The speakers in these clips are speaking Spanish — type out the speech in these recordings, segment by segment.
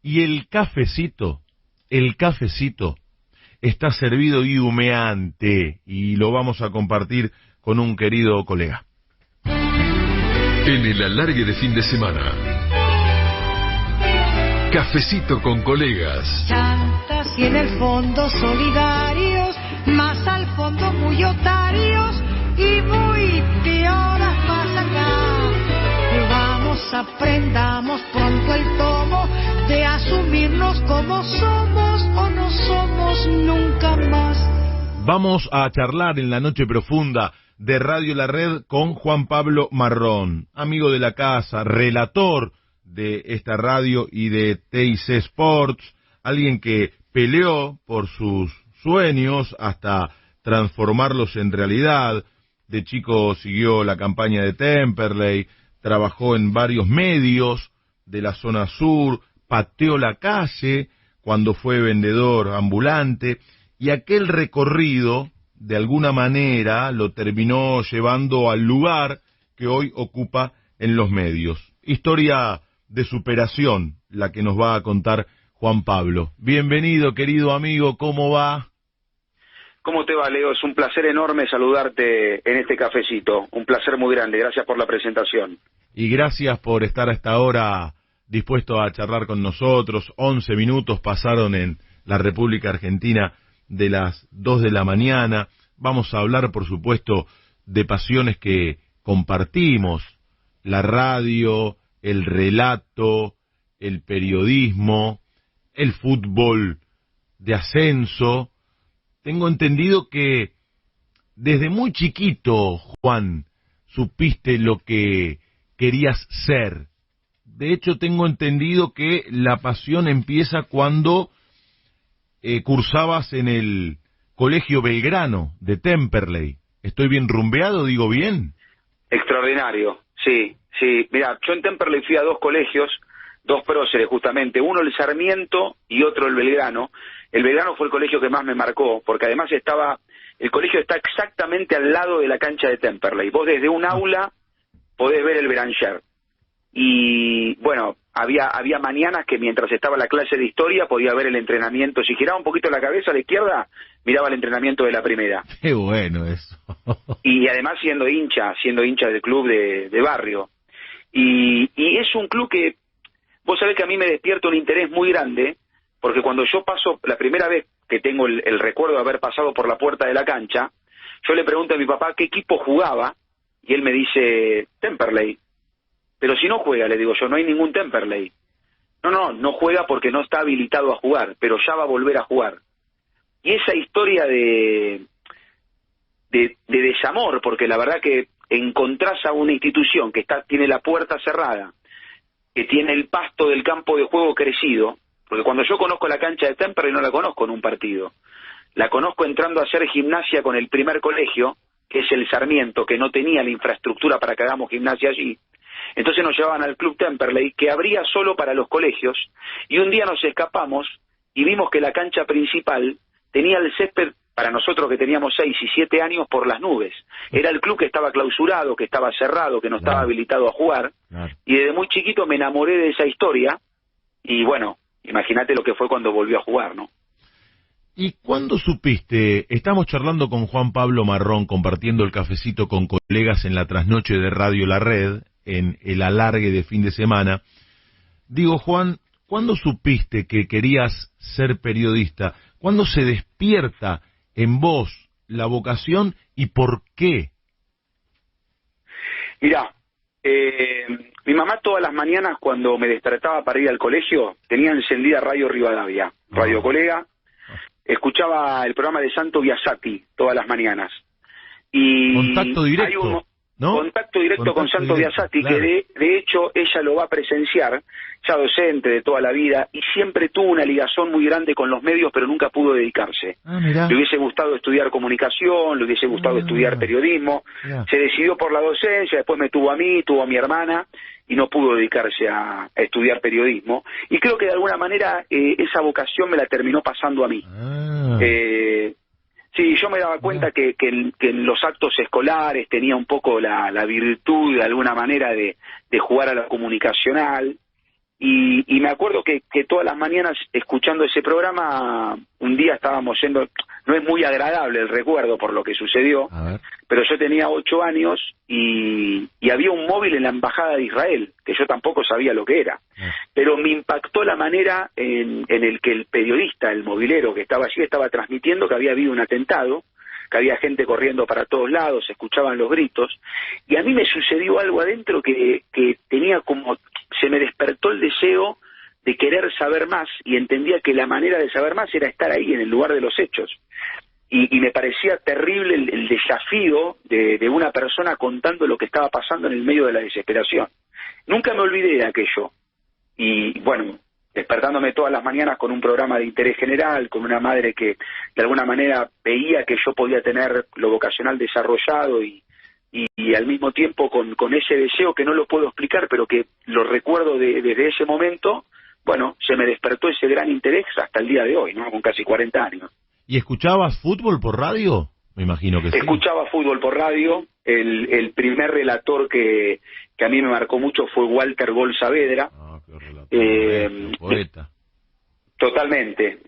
Y el cafecito está servido y humeante, y lo vamos a compartir con un querido colega. En el alargue de fin de semana, cafecito con colegas. Chantas y en el fondo solidarios, más al fondo muy otarios y muy piolas más acá. Vamos, aprendamos pronto el tomo de asumirnos como somos o no somos nunca más. Vamos a charlar en la noche profunda de Radio La Red con Juan Pablo Marrón, amigo de la casa, relator de esta radio y de TIC Sports, alguien que peleó por sus sueños hasta transformarlos en realidad. De chico siguió la campaña de Temperley, trabajó en varios medios de la zona sur, pateó la calle cuando fue vendedor ambulante, y aquel recorrido, de alguna manera, lo terminó llevando al lugar que hoy ocupa en los medios. Historia de superación, la que nos va a contar Juan Pablo. Bienvenido, querido amigo, ¿cómo va? ¿Cómo te va, Leo? Es un placer enorme saludarte en este cafecito. Un placer muy grande. Gracias por la presentación. Y gracias por estar a esta hora dispuesto a charlar con nosotros. 11 minutos pasaron en la República Argentina de las 2 de la mañana. Vamos a hablar, por supuesto, de pasiones que compartimos: la radio, el relato, el periodismo, el fútbol de ascenso. Tengo entendido que desde muy chiquito, Juan, supiste lo que querías ser. De hecho, tengo entendido que la pasión empieza cuando cursabas en el Colegio Belgrano de Temperley. ¿Estoy bien rumbeado? ¿Digo bien? Extraordinario, sí. Mirá, yo en Temperley fui a 2 colegios, 2 próceres justamente, uno el Sarmiento y otro el Belgrano. El Belgrano fue el colegio que más me marcó, porque además el colegio está exactamente al lado de la cancha de Temperley. Vos desde un aula podés ver el Beranger. Y bueno, había mañanas que mientras estaba la clase de historia podía ver el entrenamiento. Si giraba un poquito la cabeza a la izquierda, miraba el entrenamiento de la primera. Qué bueno eso. Y además siendo hincha del club de barrio. Y es un club que, vos sabés que a mí me despierta un interés muy grande, porque cuando yo paso, la primera vez que tengo el recuerdo de haber pasado por la puerta de la cancha, yo le pregunto a mi papá qué equipo jugaba, y él me dice, Temperley. Pero si no juega, le digo yo, no hay ningún Temperley. No juega porque no está habilitado a jugar, pero ya va a volver a jugar. Y esa historia de desamor, porque la verdad que encontrás a una institución que tiene la puerta cerrada, que tiene el pasto del campo de juego crecido, porque cuando yo conozco la cancha de Temperley no la conozco en un partido, la conozco entrando a hacer gimnasia con el primer colegio, que es el Sarmiento, que no tenía la infraestructura para que hagamos gimnasia allí. Entonces nos llevaban al Club Temperley, que abría solo para los colegios, y un día nos escapamos y vimos que la cancha principal tenía el césped, para nosotros que teníamos 6 y 7 años, por las nubes. Era el club que estaba clausurado, que estaba cerrado, que no estaba habilitado a jugar, y desde muy chiquito me enamoré de esa historia, y bueno, imagínate lo que fue cuando volvió a jugar, ¿no? ¿Y cuándo supiste? Estamos charlando con Juan Pablo Marrón, compartiendo el cafecito con colegas en la trasnoche de Radio La Red, en el alargue de fin de semana. Digo, Juan, ¿cuándo supiste que querías ser periodista? ¿Cuándo se despierta en vos la vocación y por qué? Mirá, mi mamá todas las mañanas cuando me despertaba para ir al colegio tenía encendida Radio Rivadavia, Radio Colega, escuchaba el programa de Santo Biasati todas las mañanas. Y contacto directo, ¿no? Contacto directo con Santo Biasati, claro. Que de hecho ella lo va a presenciar, ya docente de toda la vida, y siempre tuvo una ligazón muy grande con los medios, pero nunca pudo dedicarse. Le hubiese gustado estudiar comunicación, le hubiese gustado estudiar periodismo, se decidió por la docencia, después me tuvo a mí, tuvo a mi hermana, y no pudo dedicarse a estudiar periodismo, y creo que de alguna manera esa vocación me la terminó pasando a mí. Sí, yo me daba cuenta que en los actos escolares tenía un poco la virtud de alguna manera de jugar a lo comunicacional, Y me acuerdo que todas las mañanas escuchando ese programa, un día estábamos yendo, no es muy agradable el recuerdo por lo que sucedió, pero yo tenía 8 años y había un móvil en la Embajada de Israel, que yo tampoco sabía lo que era. Pero me impactó la manera en el que el periodista, el movilero que estaba allí, estaba transmitiendo que había habido un atentado, que había gente corriendo para todos lados, se escuchaban los gritos, y a mí me sucedió algo adentro que tenía como, se me despertó el deseo de querer saber más, y entendía que la manera de saber más era estar ahí, en el lugar de los hechos. Y me parecía terrible el desafío de una persona contando lo que estaba pasando en el medio de la desesperación. Nunca me olvidé de aquello. Y bueno, despertándome todas las mañanas con un programa de interés general, con una madre que de alguna manera veía que yo podía tener lo vocacional desarrollado y al mismo tiempo con ese deseo que no lo puedo explicar, pero que lo recuerdo desde ese momento, bueno, se me despertó ese gran interés hasta el día de hoy, ¿no? Con casi 40 años. ¿Y escuchabas fútbol por radio? Me imagino que sí. Escuchaba fútbol por radio. El primer relator que a mí me marcó mucho fue Walter Gol Saavedra. Ah, qué relator, poeta. Totalmente.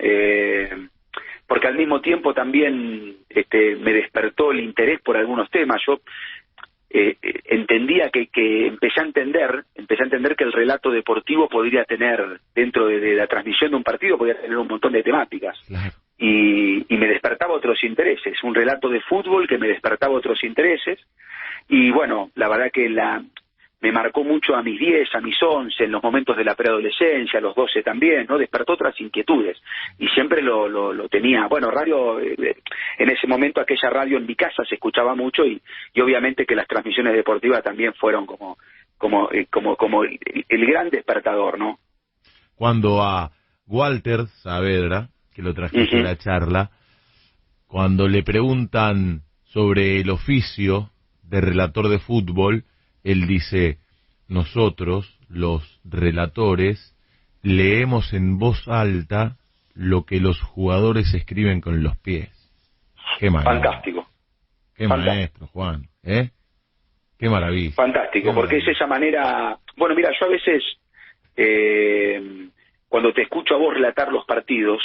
Porque al mismo tiempo también me despertó el interés por algunos temas. Yo entendía que empecé a entender que el relato deportivo podría tener, dentro de la transmisión de un partido, podría tener un montón de temáticas. Claro. Y me despertaba otros intereses, un relato de fútbol que me despertaba otros intereses, y bueno, la verdad que me marcó mucho a mis 10, a mis 11, en los momentos de la preadolescencia, a los 12 también, ¿no? Despertó otras inquietudes, y siempre lo tenía. Bueno, radio, en ese momento aquella radio en mi casa se escuchaba mucho, y obviamente que las transmisiones deportivas también fueron como el gran despertador, ¿no? Cuando a Walter Saavedra, que lo trajiste a la charla, cuando le preguntan sobre el oficio de relator de fútbol, él dice: nosotros, los relatores, leemos en voz alta lo que los jugadores escriben con los pies. Qué maestro. Fantástico. Qué maestro, Juan, ¿eh? Qué maravilla. Fantástico, porque es esa manera. Bueno, mira, yo a veces cuando te escucho a vos relatar los partidos,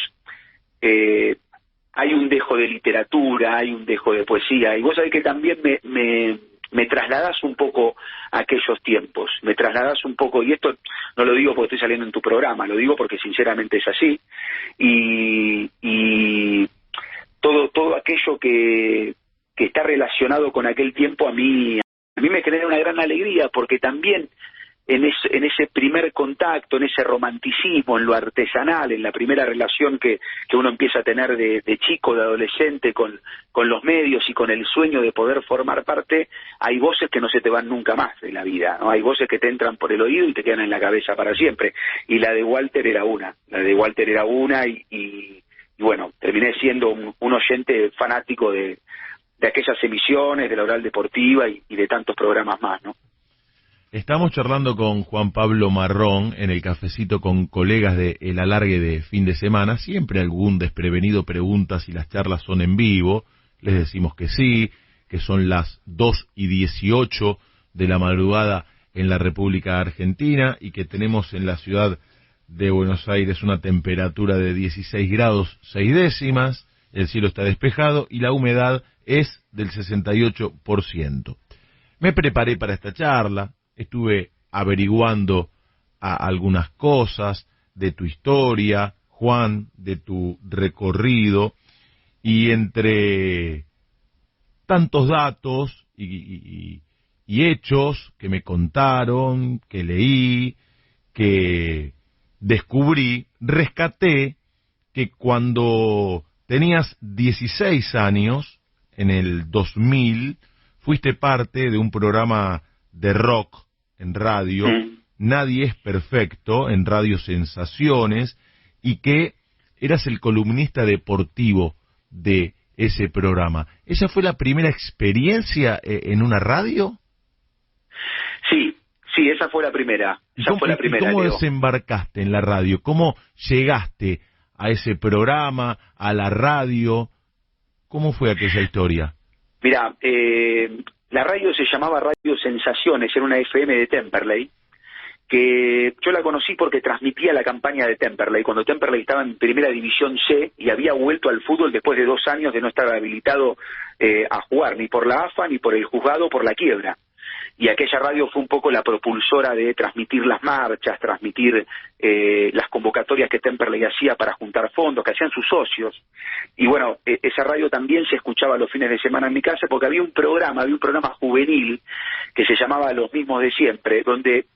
hay un dejo de literatura, hay un dejo de poesía, y vos sabés que también me trasladás un poco a aquellos tiempos, me trasladás un poco, y esto no lo digo porque estoy saliendo en tu programa, lo digo porque sinceramente es así, y todo aquello que está relacionado con aquel tiempo a mí me genera una gran alegría, porque también en ese primer contacto, en ese romanticismo, en lo artesanal, en la primera relación que uno empieza a tener de chico, de adolescente, con los medios y con el sueño de poder formar parte, hay voces que no se te van nunca más en la vida, ¿no? Hay voces que te entran por el oído y te quedan en la cabeza para siempre, y la de Walter era una, y bueno, terminé siendo un oyente fanático de aquellas emisiones, de la Oral Deportiva y de tantos programas más, ¿no? Estamos charlando con Juan Pablo Marrón en el cafecito con colegas de El Alargue de fin de semana. Siempre algún desprevenido pregunta si las charlas son en vivo. Les decimos que sí, que son las 2:18 de la madrugada en la República Argentina y que tenemos en la ciudad de Buenos Aires una temperatura de 16 grados 6 décimas, el cielo está despejado y la humedad es del 68%. Me preparé para esta charla. Estuve averiguando algunas cosas de tu historia, Juan, de tu recorrido, y entre tantos datos y hechos que me contaron, que leí, que descubrí, rescaté que cuando tenías 16 años, en el 2000, fuiste parte de un programa de rock en radio, Nadie es Perfecto, en Radio Sensaciones, y que eras el columnista deportivo de ese programa. ¿Esa fue la primera experiencia en una radio? Sí, esa fue la primera. ¿Cómo desembarcaste en la radio? ¿Cómo llegaste a ese programa, a la radio? ¿Cómo fue aquella historia? Mira, la radio se llamaba Radio Sensaciones, era una FM de Temperley, que yo la conocí porque transmitía la campaña de Temperley, cuando Temperley estaba en Primera División C y había vuelto al fútbol después de 2 años de no estar habilitado a jugar, ni por la AFA, ni por el juzgado, por la quiebra. Y aquella radio fue un poco la propulsora de transmitir las marchas, transmitir las convocatorias que Temperley hacía para juntar fondos, que hacían sus socios. Y bueno, esa radio también se escuchaba los fines de semana en mi casa porque había un programa juvenil que se llamaba Los Mismos de Siempre, donde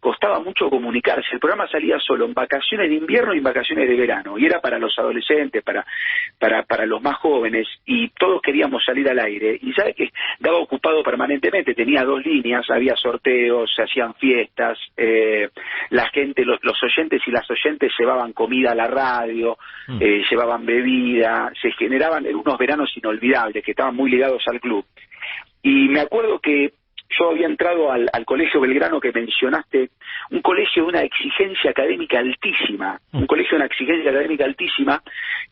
costaba mucho comunicarse. El programa salía solo en vacaciones de invierno y en vacaciones de verano, y era para los adolescentes, para los más jóvenes, y todos queríamos salir al aire. Y sabe que estaba ocupado permanentemente, tenía 2 líneas, había sorteos, se hacían fiestas, la gente, los oyentes y las oyentes llevaban comida a la radio, llevaban bebida, se generaban unos veranos inolvidables que estaban muy ligados al club. Y me acuerdo que yo había entrado al Colegio Belgrano que mencionaste, un colegio de una exigencia académica altísima,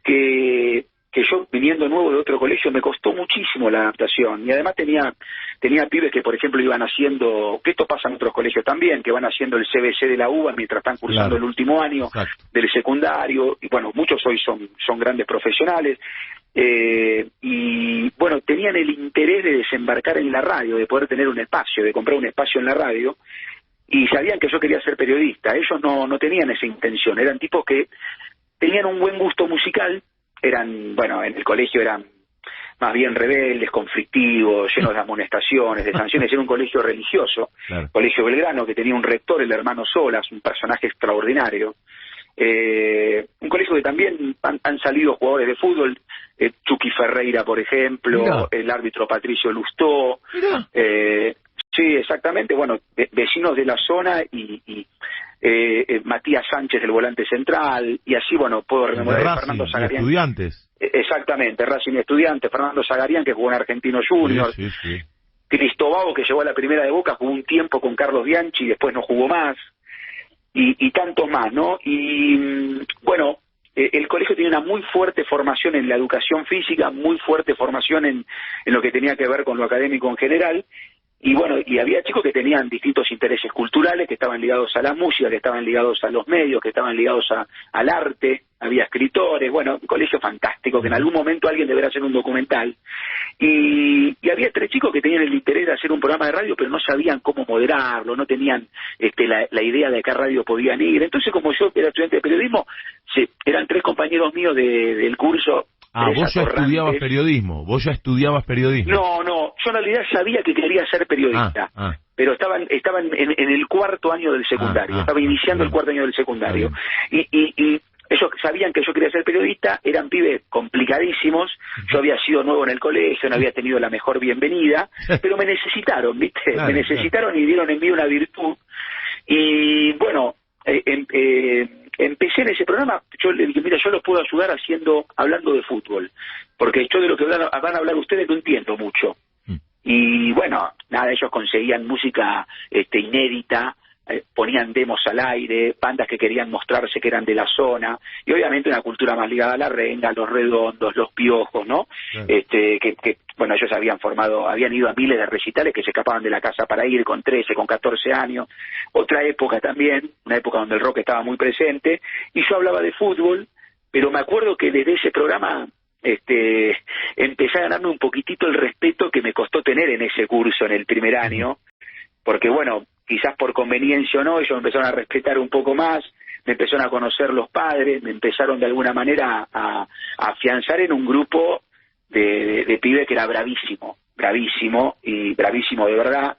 que yo, viniendo nuevo de otro colegio, me costó muchísimo la adaptación. Y además tenía pibes que, por ejemplo, iban haciendo, que esto pasa en otros colegios también, que van haciendo el CBC de la UBA mientras están cursando el último año del secundario, y bueno, muchos hoy son grandes profesionales. Y bueno, tenían el interés de desembarcar en la radio, de poder tener un espacio, de comprar un espacio en la radio, y sabían que yo quería ser periodista. Ellos no tenían esa intención, eran tipos que tenían un buen gusto musical, bueno, en el colegio eran más bien rebeldes, conflictivos, llenos de amonestaciones, de sanciones. Era un colegio religioso, Colegio Belgrano, que tenía un rector, el hermano Solas, un personaje extraordinario. Un colegio que también han salido jugadores de fútbol, Chucky Ferreira, por ejemplo, el árbitro Patricio Lustó, sí, exactamente, bueno, vecinos de la zona, y Matías Sánchez, el volante central, y así, bueno, puedo rememorar Fernando Zagarian. Estudiantes. Exactamente, Racing y Estudiantes, Fernando Zagarian, que jugó en Argentino Junior, sí. Cristobao, que llegó a la primera de Boca, jugó un tiempo con Carlos Bianchi y después no jugó más. Y tantos más, ¿no? Y bueno, el colegio tenía una muy fuerte formación en la educación física, muy fuerte formación en lo que tenía que ver con lo académico en general, y bueno, y había chicos que tenían distintos intereses culturales, que estaban ligados a la música, que estaban ligados a los medios, que estaban ligados al arte, había escritores, bueno, un colegio fantástico, que en algún momento alguien deberá hacer un documental. Y había 3 chicos que tenían el interés de hacer un programa de radio, pero no sabían cómo moderarlo, no tenían la idea de a qué radio podían ir. Entonces, como yo era estudiante de periodismo, eran 3 compañeros míos del curso. Vos ya estudiabas periodismo. No, yo en realidad sabía que quería ser periodista, pero estaba en el 4º año del secundario, estaba iniciando el 4º año del secundario, y ellos sabían que yo quería ser periodista, eran pibes complicadísimos, yo había sido nuevo en el colegio, no había tenido la mejor bienvenida, pero me necesitaron, ¿viste? Me necesitaron y vieron en mí una virtud, y bueno, empecé en ese programa. Yo le dije, mira, yo los puedo ayudar hablando de fútbol, porque yo de lo que van a hablar ustedes no entiendo mucho. Y bueno, nada, ellos conseguían música inédita, ponían demos al aire, bandas que querían mostrarse que eran de la zona, y obviamente una cultura más ligada a la renga, los redondos, los piojos, ¿no? Que bueno, ellos habían ido a miles de recitales, que se escapaban de la casa para ir con 13, con 14 años, otra época también, una época donde el rock estaba muy presente, y yo hablaba de fútbol, pero me acuerdo que desde ese programa empecé a ganarme un poquitito el respeto que me costó tener en ese curso en el primer año, porque bueno, quizás por conveniencia o no, ellos me empezaron a respetar un poco más, me empezaron a conocer los padres, me empezaron de alguna manera a afianzar en un grupo de pibe que era bravísimo de verdad,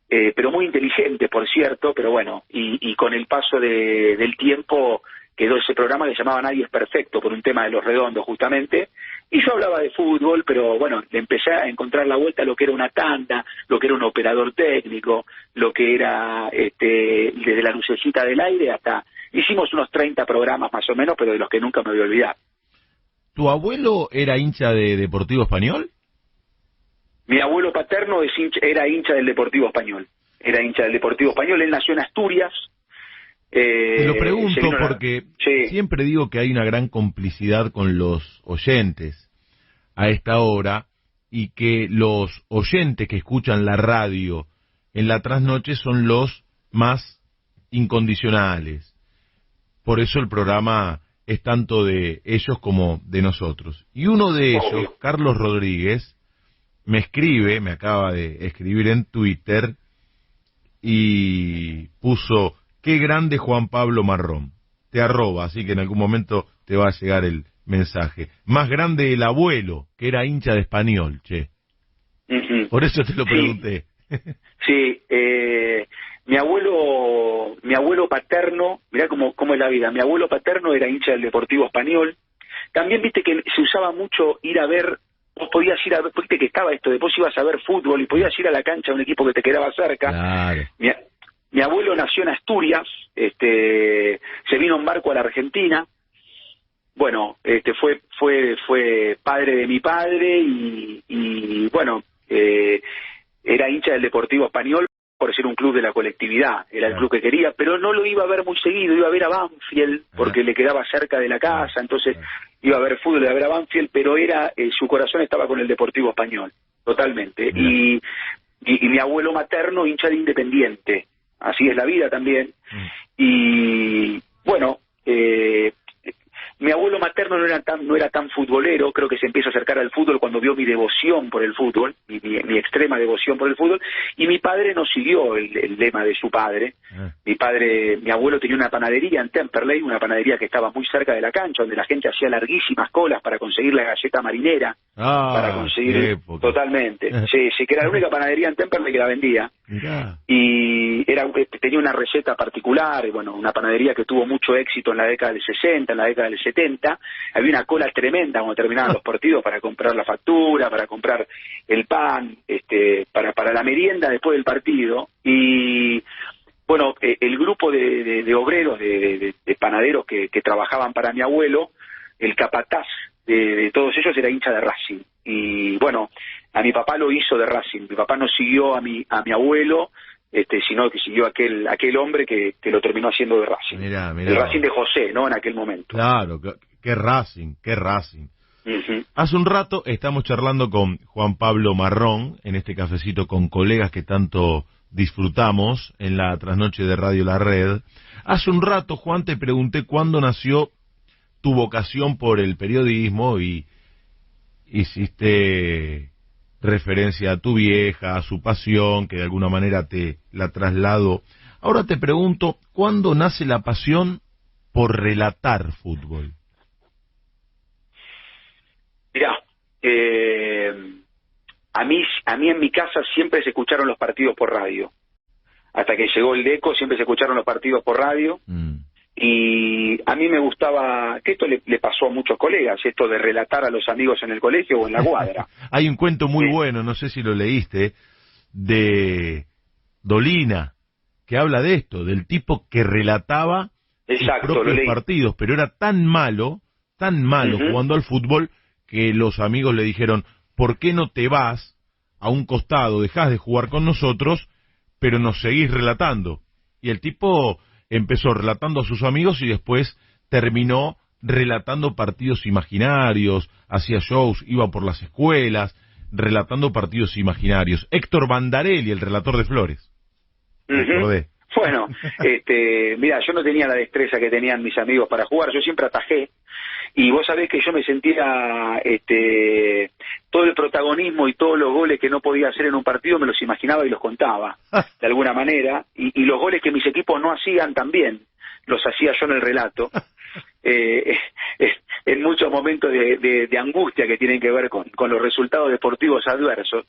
pero muy inteligente, por cierto, pero bueno, y con el paso del tiempo quedó ese programa que se llamaba Nadie es Perfecto, por un tema de los redondos justamente, y yo hablaba de fútbol, pero bueno, le empecé a encontrar la vuelta a lo que era una tanda, lo que era un operador técnico, lo que era desde la lucecita del aire hasta... Hicimos unos 30 programas más o menos, pero de los que nunca me voy a olvidar. ¿Tu abuelo era hincha de Deportivo Español? Mi abuelo paterno era hincha del Deportivo Español. Él nació en Asturias. Te lo pregunto porque siempre digo que hay una gran complicidad con los oyentes a esta hora, y que los oyentes que escuchan la radio en la trasnoche son los más incondicionales. Por eso el programa es tanto de ellos como de nosotros. Y uno de ellos, Carlos Rodríguez, me escribe, me acaba de escribir en Twitter y puso: qué grande Juan Pablo Marrón. Te arroba, así que en algún momento te va a llegar el mensaje. Más grande el abuelo, que era hincha de Español, che. Por eso te lo pregunté. Sí, mi abuelo paterno, mirá cómo es la vida, mi abuelo paterno era hincha del Deportivo Español. También viste que se usaba mucho ir a ver, vos podías ir a ver, viste que estaba esto, después ibas a ver fútbol y podías ir a la cancha a un equipo que te quedaba cerca. Claro. Mi abuelo nació en Asturias, se vino en barco a la Argentina. Bueno, fue padre de mi padre y bueno, era hincha del Deportivo Español por ser un club de la colectividad, era el club que quería, pero no lo iba a ver muy seguido, iba a ver a Banfield porque le quedaba cerca de la casa, entonces iba a ver fútbol, iba a ver a Banfield, pero su corazón estaba con el Deportivo Español, totalmente. Y mi abuelo materno hincha de Independiente, así es la vida también. Y bueno, mi abuelo materno no era tan futbolero, creo que se empieza a acercar al fútbol cuando vio mi devoción por el fútbol, mi extrema devoción por el fútbol, y mi padre no siguió el lema de su padre. Mi abuelo tenía una panadería en Temperley, una panadería que estaba muy cerca de la cancha, donde la gente hacía larguísimas colas para conseguir la galleta marinera, para conseguir totalmente. Sí, que era la única panadería en Temperley que la vendía. Y tenía una receta particular, y bueno, una panadería que tuvo mucho éxito en la década del 60, en la década del 70, había una cola tremenda cuando terminaban los partidos para comprar la factura, para comprar el pan, para la merienda después del partido. Y bueno, el grupo de obreros, de panaderos que trabajaban para mi abuelo, el capataz de todos ellos era hincha de Racing. Y bueno, a mi papá lo hizo de Racing, mi papá no siguió a mi abuelo, sino que siguió aquel hombre que lo terminó haciendo de Racing. Mirá. El Racing de José, ¿no? En aquel momento. Claro, qué Racing. Hace un rato estamos charlando con Juan Pablo Marrón, en este cafecito con colegas que tanto disfrutamos en la trasnoche de Radio La Red. Hace un rato, Juan, te pregunté cuándo nació tu vocación por el periodismo y hiciste referencia a tu vieja, a su pasión, que de alguna manera te la trasladó. Ahora te pregunto, ¿cuándo nace la pasión por relatar fútbol? Mirá, a mí en mi casa siempre se escucharon los partidos por radio. Hasta que llegó el DECO siempre se escucharon los partidos por radio. Y a mí me gustaba, que esto le pasó a muchos colegas, esto de relatar a los amigos en el colegio o en la cuadra. Hay un cuento muy bueno, no sé si lo leíste, de Dolina, que habla de esto, del tipo que relataba sus propios partidos, pero era tan malo jugando al fútbol, que los amigos le dijeron: ¿por qué no te vas a un costado, dejás de jugar con nosotros, pero nos seguís relatando? Y el tipo empezó relatando a sus amigos y después terminó relatando partidos imaginarios, hacía shows, iba por las escuelas, relatando partidos imaginarios. Héctor Bandarelli, el relator de Flores. Bueno, mira, yo no tenía la destreza que tenían mis amigos para jugar, yo siempre atajé, y vos sabés que yo me sentía, todo el protagonismo y todos los goles que no podía hacer en un partido me los imaginaba y los contaba, de alguna manera, y los goles que mis equipos no hacían también, los hacía yo en el relato, en muchos momentos de angustia que tienen que ver con los resultados deportivos adversos,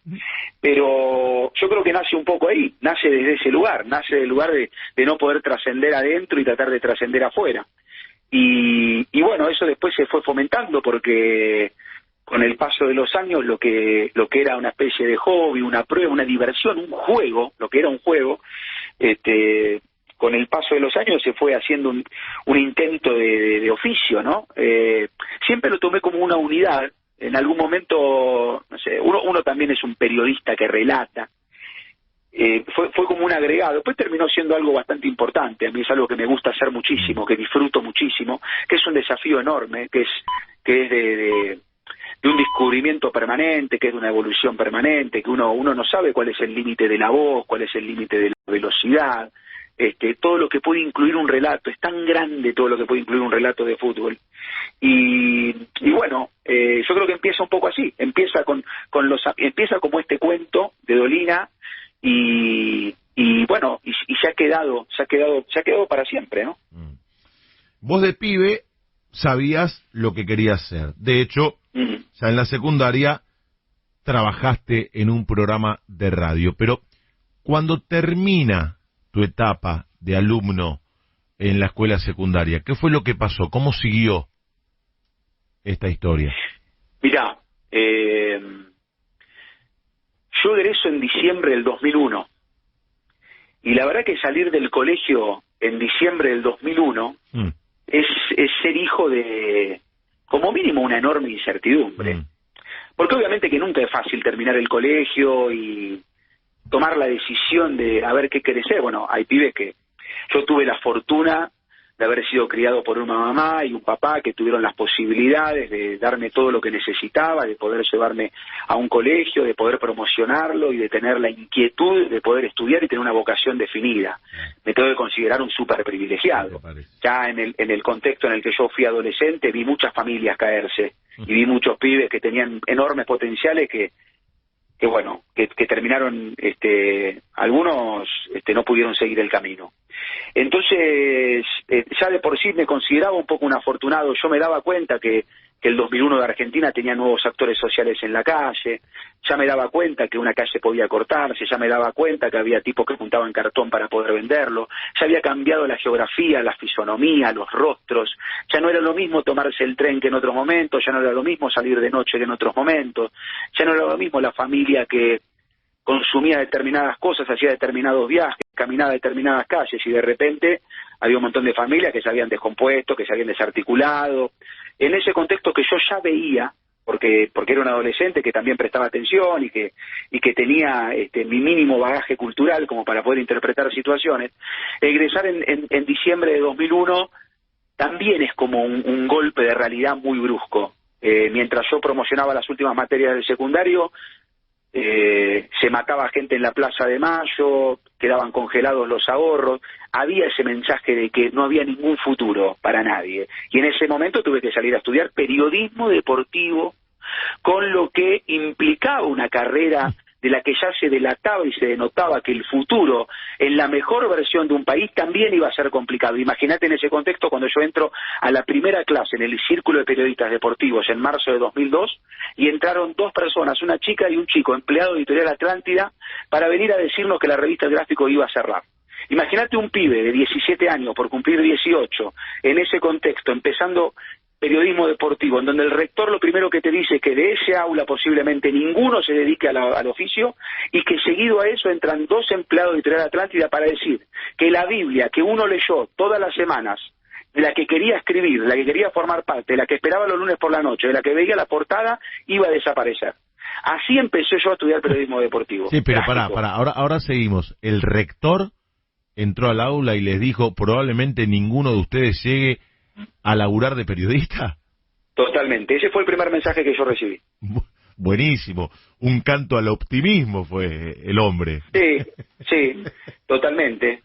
pero yo creo que nace un poco ahí, nace desde ese lugar, nace del lugar de no poder trascender adentro y tratar de trascender afuera. Y bueno, eso después se fue fomentando porque con el paso de los años lo que era una especie de hobby, una prueba, una diversión, un juego, lo que era un juego, con el paso de los años se fue haciendo un intento de oficio, ¿no? Siempre lo tomé como una unidad. En algún momento, no sé, uno también es un periodista que relata. Fue como un agregado. Después terminó siendo algo bastante importante. A mí es algo que me gusta hacer muchísimo, que disfruto muchísimo, que es un desafío enorme, que es de un descubrimiento permanente, que es de una evolución permanente, que uno no sabe cuál es el límite de la voz, cuál es el límite de la velocidad, todo lo que puede incluir un relato, es tan grande todo lo que puede incluir un relato de fútbol. Y bueno, yo creo que empieza un poco así, empieza empieza como este cuento de Dolina y bueno, y se ha quedado para siempre, ¿no? Vos de pibe sabías lo que querías ser. De hecho, ya en la secundaria trabajaste en un programa de radio, pero cuando termina tu etapa de alumno en la escuela secundaria, ¿qué fue lo que pasó? ¿Cómo siguió esta historia? Mirá, yo egreso en diciembre del 2001, y la verdad que salir del colegio en diciembre del 2001 es ser hijo de, como mínimo, una enorme incertidumbre. Porque obviamente que nunca es fácil terminar el colegio y tomar la decisión de a ver qué querés ser. Bueno, hay pibes que... Yo tuve la fortuna de haber sido criado por una mamá y un papá que tuvieron las posibilidades de darme todo lo que necesitaba, de poder llevarme a un colegio, de poder promocionarlo y de tener la inquietud de poder estudiar y tener una vocación definida. Me tengo que considerar un súper privilegiado. Ya en el contexto en el que yo fui adolescente vi muchas familias caerse y vi muchos pibes que tenían enormes potenciales que terminaron, algunos no pudieron seguir el camino. Entonces, ya de por sí me consideraba un poco un afortunado. Yo me daba cuenta que el 2001 de Argentina tenía nuevos actores sociales en la calle, ya me daba cuenta que una calle podía cortarse, ya me daba cuenta que había tipos que juntaban cartón para poder venderlo, ya había cambiado la geografía, la fisonomía, los rostros, ya no era lo mismo tomarse el tren que en otros momentos, ya no era lo mismo salir de noche que en otros momentos, ya no era lo mismo la familia que consumía determinadas cosas, hacía determinados viajes, caminaba determinadas calles, y de repente había un montón de familias que se habían descompuesto, que se habían desarticulado. En ese contexto que yo ya veía, porque era un adolescente que también prestaba atención y que tenía mi mínimo bagaje cultural como para poder interpretar situaciones, egresar en diciembre de 2001 también es como un golpe de realidad muy brusco. Mientras yo promocionaba las últimas materias del secundario, se mataba gente en la Plaza de Mayo, quedaban congelados los ahorros, había ese mensaje de que no había ningún futuro para nadie, y en ese momento tuve que salir a estudiar periodismo deportivo, con lo que implicaba una carrera de la que ya se delataba y se denotaba que el futuro en la mejor versión de un país también iba a ser complicado. Imagínate en ese contexto cuando yo entro a la primera clase en el Círculo de Periodistas Deportivos en marzo de 2002 y entraron dos personas, una chica y un chico, empleado de Editorial Atlántida, para venir a decirnos que la revista El Gráfico iba a cerrar. Imagínate un pibe de 17 años por cumplir 18 en ese contexto, empezando periodismo deportivo, en donde el rector lo primero que te dice es que de ese aula posiblemente ninguno se dedique al oficio, y que seguido a eso entran dos empleados de Editorial Atlántida para decir que la Biblia que uno leyó todas las semanas, de la que quería escribir, de la que quería formar parte, de la que esperaba los lunes por la noche, de la que veía la portada, iba a desaparecer. Así empecé yo a estudiar periodismo deportivo. Sí, pero pará, ahora seguimos. El rector entró al aula y les dijo, probablemente ninguno de ustedes llegue a laburar de periodista. Totalmente, ese fue el primer mensaje que yo recibí. Buenísimo, un canto al optimismo fue el hombre. Sí, totalmente.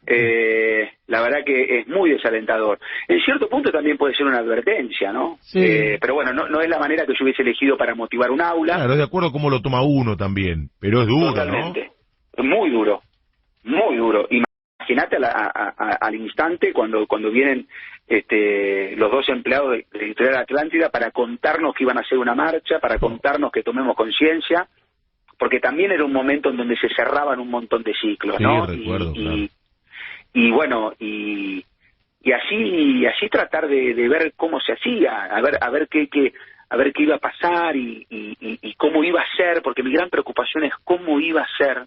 La verdad que es muy desalentador. En cierto punto también puede ser una advertencia, ¿no? Sí. Pero bueno, no es la manera que yo hubiese elegido para motivar un aula. Claro, de acuerdo a cómo lo toma uno también, pero es duro, totalmente. ¿No? Muy duro, muy duro. Imagínate al instante cuando vienen los dos empleados de Editorial Atlántida para contarnos que iban a hacer una marcha, para contarnos que tomemos conciencia, porque también era un momento en donde se cerraban un montón de ciclos, sí, ¿no? Recuerdo, claro. Y bueno, y así tratar de ver cómo se hacía, a ver qué iba a pasar y cómo iba a ser, porque mi gran preocupación es cómo iba a ser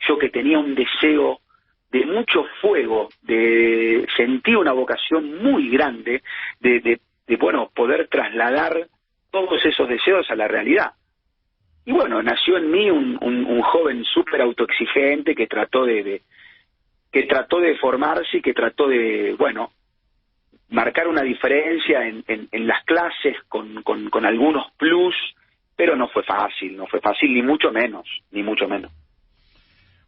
yo, que tenía un deseo de mucho fuego, de sentir una vocación muy grande, de poder trasladar todos esos deseos a la realidad. Y bueno, nació en mí un joven súper autoexigente que trató de formarse y que trató de, marcar una diferencia en las clases con algunos plus, pero no fue fácil, ni mucho menos.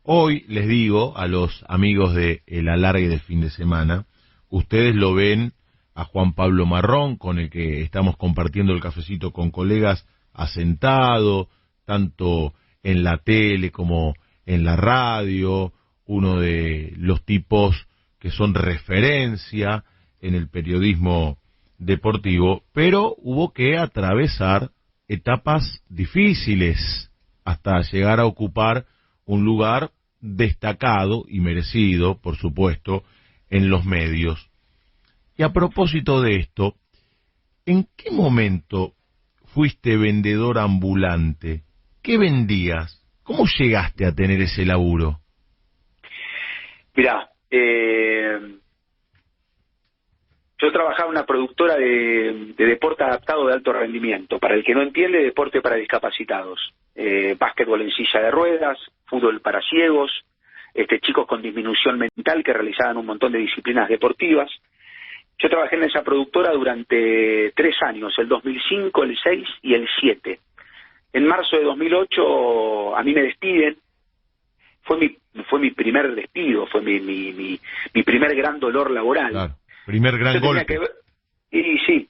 Hoy les digo a los amigos de El Alargue de Fin de Semana, ustedes lo ven a Juan Pablo Marrón, con el que estamos compartiendo el cafecito con colegas, asentado, tanto en la tele como en la radio, uno de los tipos que son referencia en el periodismo deportivo, pero hubo que atravesar etapas difíciles hasta llegar a ocupar un lugar destacado y merecido, por supuesto, en los medios. Y a propósito de esto, ¿en qué momento fuiste vendedor ambulante? ¿Qué vendías? ¿Cómo llegaste a tener ese laburo? Mirá, yo trabajaba en una productora de deporte adaptado de alto rendimiento. Para el que no entiende, deporte para discapacitados. Básquetbol en silla de ruedas, fútbol para ciegos, chicos con disminución mental que realizaban un montón de disciplinas deportivas. Yo trabajé en esa productora durante 3 años, el 2005, el 6 y el 7. En marzo de 2008 a mí me despiden. Fue mi primer despido, fue mi primer gran dolor laboral. Claro, primer gran golpe. Y sí.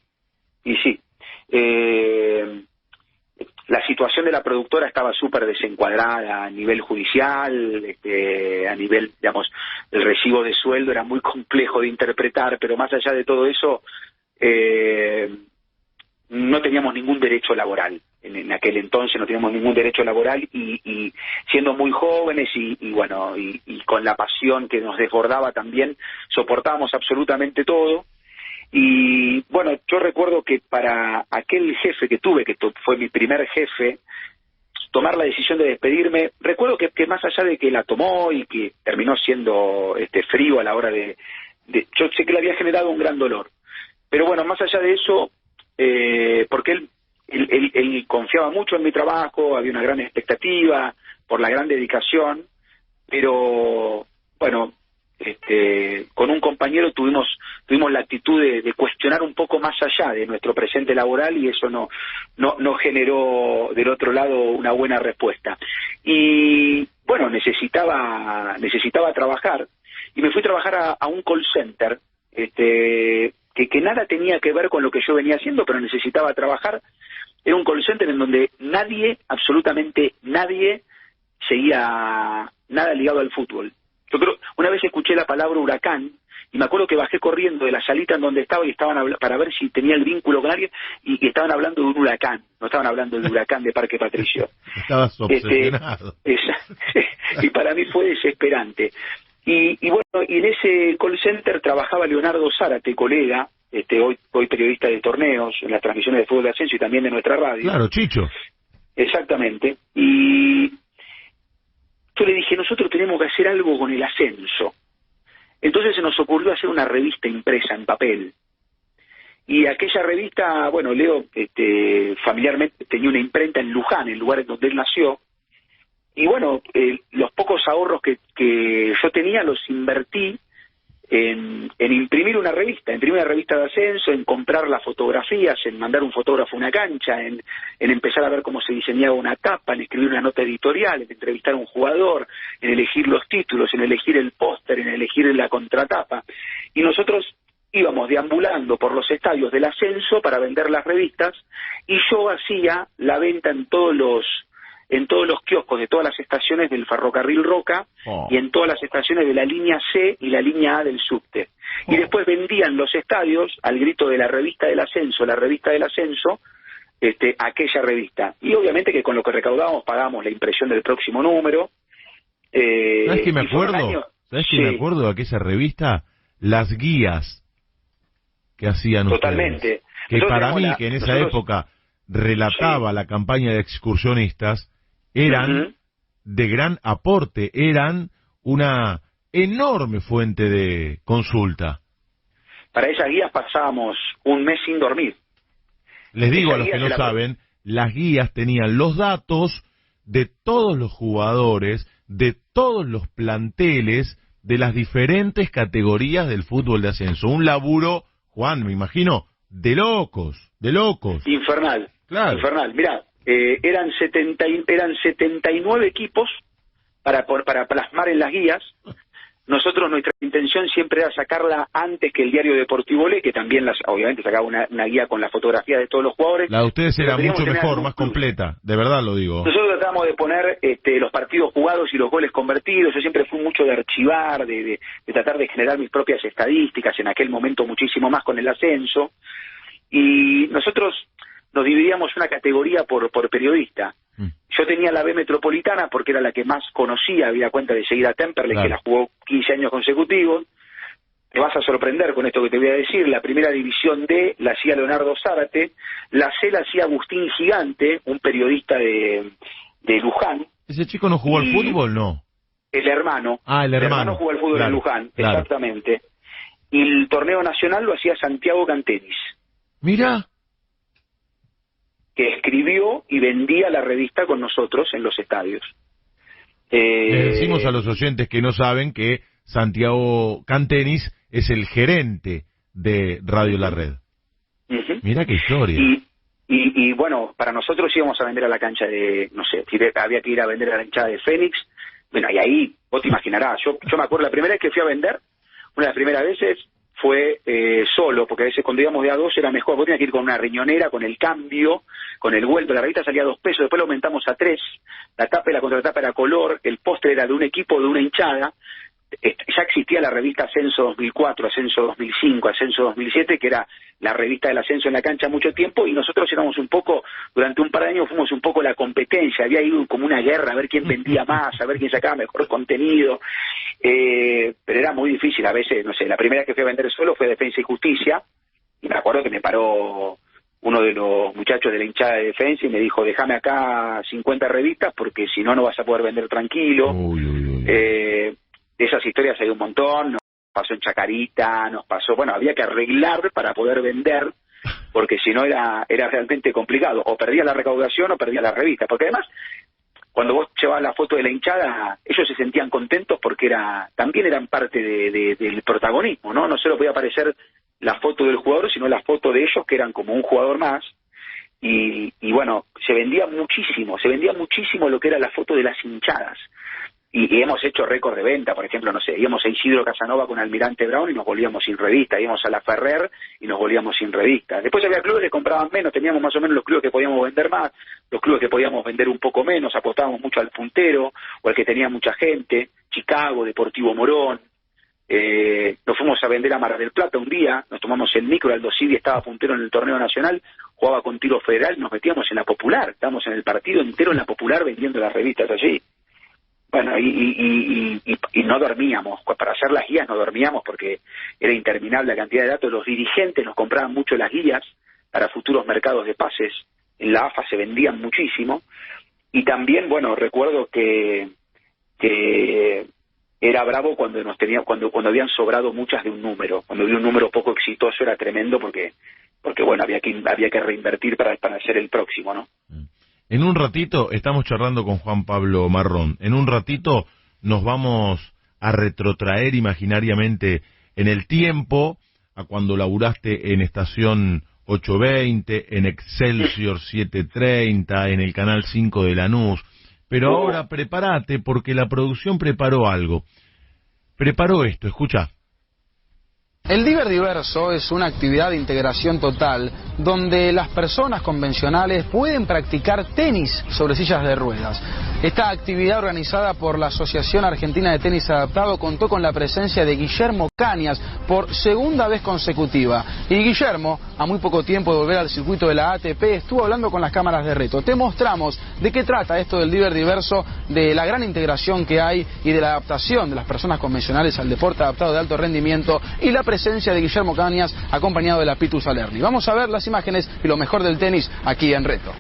La situación de la productora estaba súper desencuadrada a nivel judicial, a nivel, digamos, el recibo de sueldo era muy complejo de interpretar, pero más allá de todo eso, no teníamos ningún derecho laboral. En aquel entonces no teníamos ningún derecho laboral y siendo muy jóvenes y con la pasión que nos desbordaba también, soportábamos absolutamente todo. Y bueno, yo recuerdo que para aquel jefe que tuve, que fue mi primer jefe, tomar la decisión de despedirme, recuerdo que más allá de que la tomó y que terminó siendo frío a la hora de yo sé que le había generado un gran dolor, pero bueno, más allá de eso, porque él confiaba mucho en mi trabajo, había una gran expectativa por la gran dedicación, pero bueno, con un compañero tuvimos la actitud de cuestionar un poco más allá de nuestro presente laboral y eso no generó del otro lado una buena respuesta. Y bueno, necesitaba trabajar y me fui a trabajar a un call center que nada tenía que ver con lo que yo venía haciendo, pero necesitaba trabajar. Era un call center en donde absolutamente nadie seguía nada ligado al fútbol. Yo creo, una vez escuché la palabra huracán y me acuerdo que bajé corriendo de la salita en donde estaba y estaban para ver si tenía el vínculo con alguien y estaban hablando de un huracán, no estaban hablando del huracán de Parque Patricio. Estabas obsesionado. Y para mí fue desesperante. Y bueno, y en ese call center trabajaba Leonardo Zárate, colega, hoy periodista de torneos, en las transmisiones de fútbol de ascenso y también de nuestra radio. Claro, Chicho. Exactamente. Y yo le dije, nosotros tenemos que hacer algo con el ascenso. Entonces se nos ocurrió hacer una revista impresa en papel. Y aquella revista, bueno, Leo familiarmente tenía una imprenta en Luján, el lugar en donde él nació. Y bueno, los pocos ahorros que yo tenía los invertí en imprimir una revista de ascenso, en comprar las fotografías, en mandar un fotógrafo a una cancha, en empezar a ver cómo se diseñaba una tapa, en escribir una nota editorial, en entrevistar a un jugador, en elegir los títulos, en elegir el póster, en elegir la contratapa. Y nosotros íbamos deambulando por los estadios del ascenso para vender las revistas y yo hacía la venta en todos los kioscos de todas las estaciones del ferrocarril Roca y en todas las estaciones de la línea C y la línea A del subte. Y después vendían los estadios al grito de la revista del ascenso, aquella revista. Y obviamente que con lo que recaudábamos pagábamos la impresión del próximo número. ¿Sabes qué me acuerdo? ¿Sabes qué me acuerdo de aquella revista? Las guías que hacían Totalmente. ustedes. Que para mí, que en esa época relataba la campaña de excursionistas, eran de gran aporte, eran una enorme fuente de consulta. Para esas guías pasábamos un mes sin dormir. Les digo a los que no saben, las guías tenían los datos de todos los jugadores, de todos los planteles, de las diferentes categorías del fútbol de ascenso. Un laburo, Juan, me imagino, de locos. Infernal. Claro. Infernal. Mirá, eran 79 equipos para plasmar en las guías. Nosotros, nuestra intención siempre era sacarla antes que el diario deportivo Le, que también obviamente sacaba una guía con la fotografía de todos los jugadores. La de ustedes era mucho mejor, más completa, de verdad lo digo. Nosotros tratamos de poner los partidos jugados y los goles convertidos. Yo siempre fui mucho de archivar, de tratar de generar mis propias estadísticas, en aquel momento muchísimo más con el ascenso. Y nosotros nos dividíamos una categoría por periodista. Yo tenía la B Metropolitana porque era la que más conocía, había cuenta de seguir a Temperley, claro, que la jugó 15 años consecutivos. Te vas a sorprender con esto que te voy a decir. La primera división D la hacía Leonardo Zárate, la C la hacía Agustín Gigante, un periodista de Luján. ¿Ese chico no jugó al fútbol, no? El hermano. Ah, el hermano jugó al fútbol, claro, en Luján, claro, exactamente. Y el torneo nacional lo hacía Santiago Cantenis. Mira, que escribió y vendía la revista con nosotros en los estadios. Le decimos a los oyentes que no saben que Santiago Cantenis es el gerente de Radio La Red. Mira qué historia. Y bueno, para nosotros íbamos a vender a la cancha de, no sé, si había que ir a vender a la hinchada de Fénix. Bueno, y ahí, vos te imaginarás, yo me acuerdo la primera vez que fui a vender, una de las primeras veces fue solo, porque a veces cuando íbamos de a 2 era mejor, vos tenías que ir con una riñonera, con el cambio, con el vuelto, la revista salía a 2 pesos, después lo aumentamos a 3, la tapa y la contratapa era color, el postre era de un equipo, de una hinchada. Ya existía la revista Ascenso 2004, Ascenso 2005, Ascenso 2007, que era la revista del ascenso en la cancha mucho tiempo, y nosotros éramos un poco, durante un par de años fuimos un poco la competencia, había ido como una guerra a ver quién vendía más, a ver quién sacaba mejor contenido, pero era muy difícil a veces, no sé, la primera que fui a vender solo fue Defensa y Justicia, y me acuerdo que me paró uno de los muchachos de la hinchada de Defensa y me dijo, déjame acá 50 revistas porque si no, no vas a poder vender tranquilo. De esas historias hay un montón, nos pasó en Chacarita, nos pasó, bueno, había que arreglar para poder vender, porque si no era realmente complicado, o perdías la recaudación o perdías la revista, porque además, cuando vos llevabas la foto de la hinchada, ellos se sentían contentos porque también eran parte del protagonismo, ¿no? No solo podía aparecer la foto del jugador, sino la foto de ellos, que eran como un jugador más, y bueno, se vendía muchísimo lo que era la foto de las hinchadas. Y hemos hecho récord de venta, por ejemplo, no sé, íbamos a Isidro Casanova con Almirante Brown y nos volvíamos sin revista, íbamos a La Ferrer y nos volvíamos sin revista. Después había clubes que compraban menos, teníamos más o menos los clubes que podíamos vender más, los clubes que podíamos vender un poco menos, apostábamos mucho al puntero o al que tenía mucha gente, Chicago, Deportivo Morón. Nos fuimos a vender a Mar del Plata un día, nos tomamos el micro, Aldo Civi estaba puntero en el torneo nacional, jugaba con Tiro Federal, nos metíamos en la Popular, estábamos en el partido entero en la Popular vendiendo las revistas allí. Bueno, y no dormíamos, para hacer las guías no dormíamos porque era interminable la cantidad de datos, los dirigentes nos compraban mucho las guías para futuros mercados de pases, en la AFA se vendían muchísimo, y también, bueno, recuerdo que era bravo cuando cuando habían sobrado muchas de un número, cuando había un número poco exitoso era tremendo porque bueno, había que reinvertir para hacer el próximo, ¿no? En un ratito estamos charlando con Juan Pablo Marrón. En un ratito nos vamos a retrotraer imaginariamente en el tiempo a cuando laburaste en Estación 820, en Excelsior 730, en el Canal 5 de Lanús. Pero ahora prepárate porque la producción preparó algo. Preparó esto, escucha. El Diverso es una actividad de integración total donde las personas convencionales pueden practicar tenis sobre sillas de ruedas. Esta actividad organizada por la Asociación Argentina de Tenis Adaptado contó con la presencia de Guillermo Cañas por segunda vez consecutiva. Y Guillermo, a muy poco tiempo de volver al circuito de la ATP, estuvo hablando con las cámaras de reto. Te mostramos de qué trata esto del Diverso, de la gran integración que hay y de la adaptación de las personas convencionales al deporte adaptado de alto rendimiento y la presencia de Guillermo Cañas acompañado de la Pitu Salerni. Vamos a ver las imágenes y lo mejor del tenis aquí en Reto.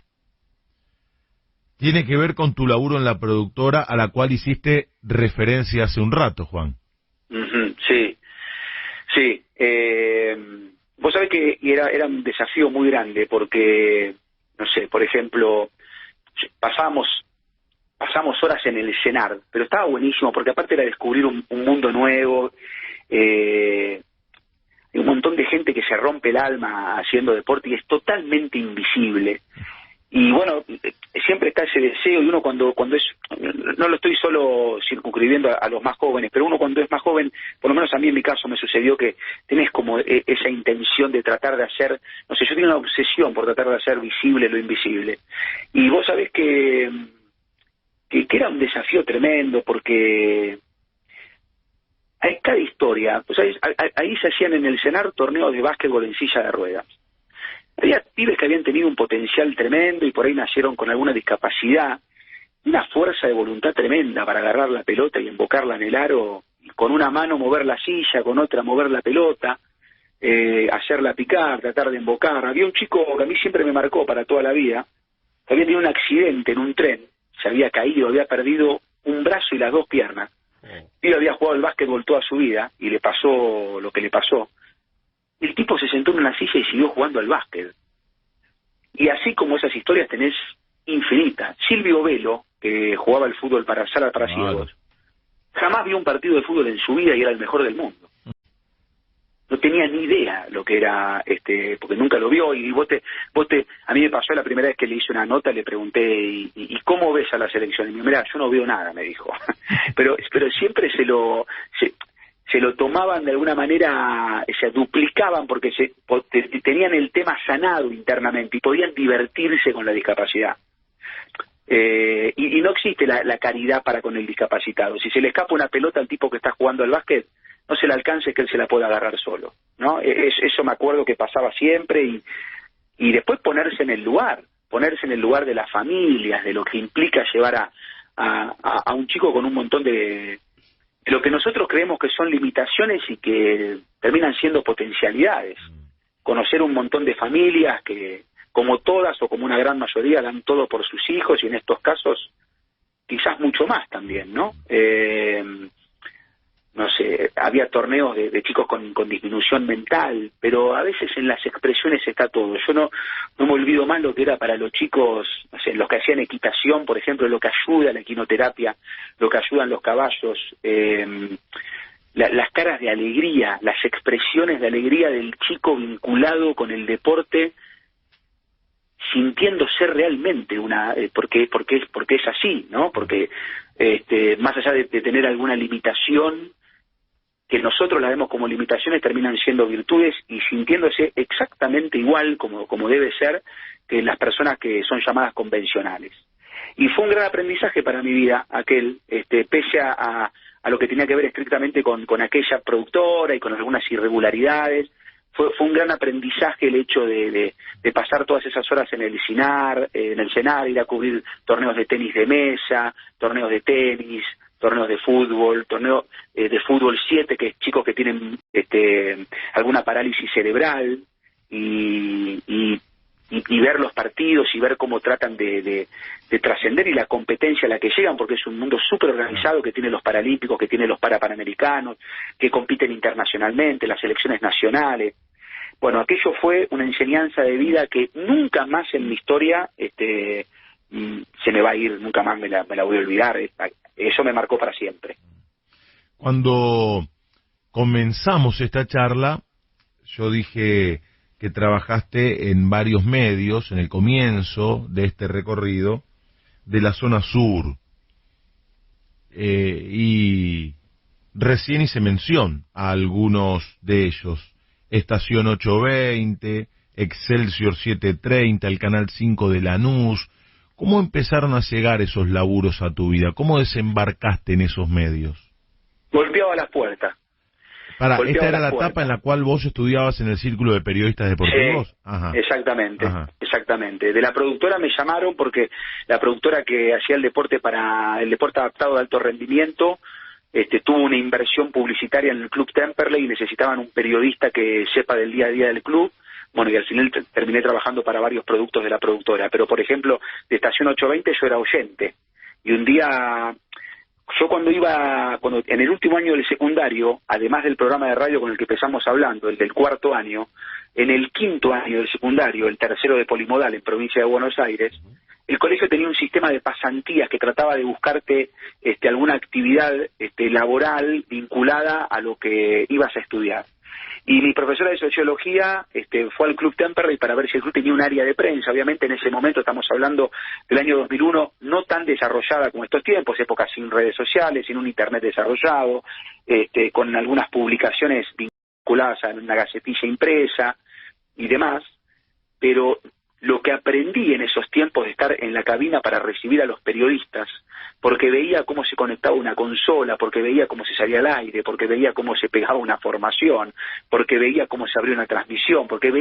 Tiene que ver con tu laburo en la productora a la cual hiciste referencia hace un rato, Juan. Sí. Vos sabés que era un desafío muy grande porque, no sé, por ejemplo, pasamos horas en el cenar, pero estaba buenísimo porque aparte era descubrir un mundo nuevo. Hay un montón de gente que se rompe el alma haciendo deporte y es totalmente invisible. Y bueno, siempre está ese deseo, y uno cuando es, no lo estoy solo circunscribiendo a los más jóvenes, pero uno cuando es más joven, por lo menos a mí en mi caso me sucedió que tenés como esa intención de tratar de hacer, no sé, yo tenía una obsesión por tratar de hacer visible lo invisible. Y vos sabés que era un desafío tremendo, porque hay cada historia, pues ahí se hacían en el CENAR torneos de básquetbol en silla de ruedas. Había pibes que habían tenido un potencial tremendo y por ahí nacieron con alguna discapacidad, una fuerza de voluntad tremenda para agarrar la pelota y embocarla en el aro, con una mano mover la silla, con otra mover la pelota, hacerla picar, tratar de embocar. Había un chico que a mí siempre me marcó para toda la vida, que había tenido un accidente en un tren, se había caído, había perdido un brazo y las dos piernas, y había jugado al básquetbol toda su vida y le pasó lo que le pasó. El tipo se sentó en una silla y siguió jugando al básquet. Y así como esas historias tenés infinitas. Silvio Velo, que jugaba al fútbol para sala para ciegos, jamás vio un partido de fútbol en su vida y era el mejor del mundo. No tenía ni idea lo que era, porque nunca lo vio. Y a mí me pasó la primera vez que le hice una nota, le pregunté, ¿y cómo ves a la selección? Y me dijo, mirá, yo no veo nada, me dijo. pero siempre se lo tomaban de alguna manera, se duplicaban porque tenían el tema sanado internamente y podían divertirse con la discapacidad. Y no existe la caridad para con el discapacitado. Si se le escapa una pelota al tipo que está jugando al básquet, no se le alcance que él se la pueda agarrar solo, ¿no? Eso me acuerdo que pasaba siempre, y después ponerse en el lugar de las familias, de lo que implica llevar a un chico con un montón de lo que nosotros creemos que son limitaciones y que terminan siendo potencialidades. Conocer un montón de familias que, como todas o como una gran mayoría, dan todo por sus hijos, y en estos casos quizás mucho más también, ¿no? No sé, había torneos de chicos con disminución mental, pero a veces en las expresiones está todo. Yo no me olvido más lo que era para los chicos, no sé, los que hacían equitación, por ejemplo, lo que ayuda a la equinoterapia, lo que ayudan los caballos, las caras de alegría, las expresiones de alegría del chico vinculado con el deporte, sintiendo ser realmente porque es así, ¿no? Porque más allá de tener alguna limitación, que nosotros la vemos como limitaciones, terminan siendo virtudes y sintiéndose exactamente igual como debe ser que las personas que son llamadas convencionales. Y fue un gran aprendizaje para mi vida aquel, pese a lo que tenía que ver estrictamente con aquella productora y con algunas irregularidades. Fue un gran aprendizaje el hecho de pasar todas esas horas en el CENAR, ir a cubrir torneos de tenis de mesa, torneos de tenis, torneos de fútbol, torneo de fútbol 7, que es chicos que tienen alguna parálisis cerebral, y ver los partidos y ver cómo tratan de trascender, y la competencia a la que llegan, porque es un mundo súper organizado que tiene los paralímpicos, que tiene los parapanamericanos, que compiten internacionalmente, las selecciones nacionales. Bueno, aquello fue una enseñanza de vida que nunca más en mi historia se me va a ir, nunca más me la voy a olvidar. Eso me marcó para siempre. Cuando comenzamos esta charla, yo dije que trabajaste en varios medios en el comienzo de este recorrido de la zona sur, y recién hice mención a algunos de ellos: Estación 820, Excelsior 730, el Canal 5 de Lanús. ¿Cómo empezaron a llegar esos laburos a tu vida? ¿Cómo desembarcaste en esos medios? Golpeaba las puertas. ¿Esta era la etapa en la cual vos estudiabas en el Círculo de Periodistas Deportivos? Sí, Ajá. Exactamente, Ajá. Exactamente. De la productora me llamaron porque la productora que hacía el deporte adaptado de alto rendimiento tuvo una inversión publicitaria en el Club Temperley y necesitaban un periodista que sepa del día a día del club. Bueno, y al final terminé trabajando para varios productos de la productora. Pero, por ejemplo, de Estación 820 yo era oyente. Y un día, yo cuando en el último año del secundario, además del programa de radio con el que empezamos hablando, el del cuarto año, en el quinto año del secundario, el tercero de Polimodal en provincia de Buenos Aires, el colegio tenía un sistema de pasantías que trataba de buscarte alguna actividad laboral vinculada a lo que ibas a estudiar. Y mi profesora de sociología fue al Club Temperley para ver si el club tenía un área de prensa. Obviamente en ese momento, estamos hablando del año 2001, no tan desarrollada como estos tiempos, época sin redes sociales, sin un internet desarrollado, con algunas publicaciones vinculadas a una gacetilla impresa y demás. Pero lo que aprendí en esos tiempos de estar en la cabina para recibir a los periodistas, porque veía cómo se conectaba una consola, porque veía cómo se salía al aire, porque veía cómo se pegaba una formación, porque veía cómo se abría una transmisión, porque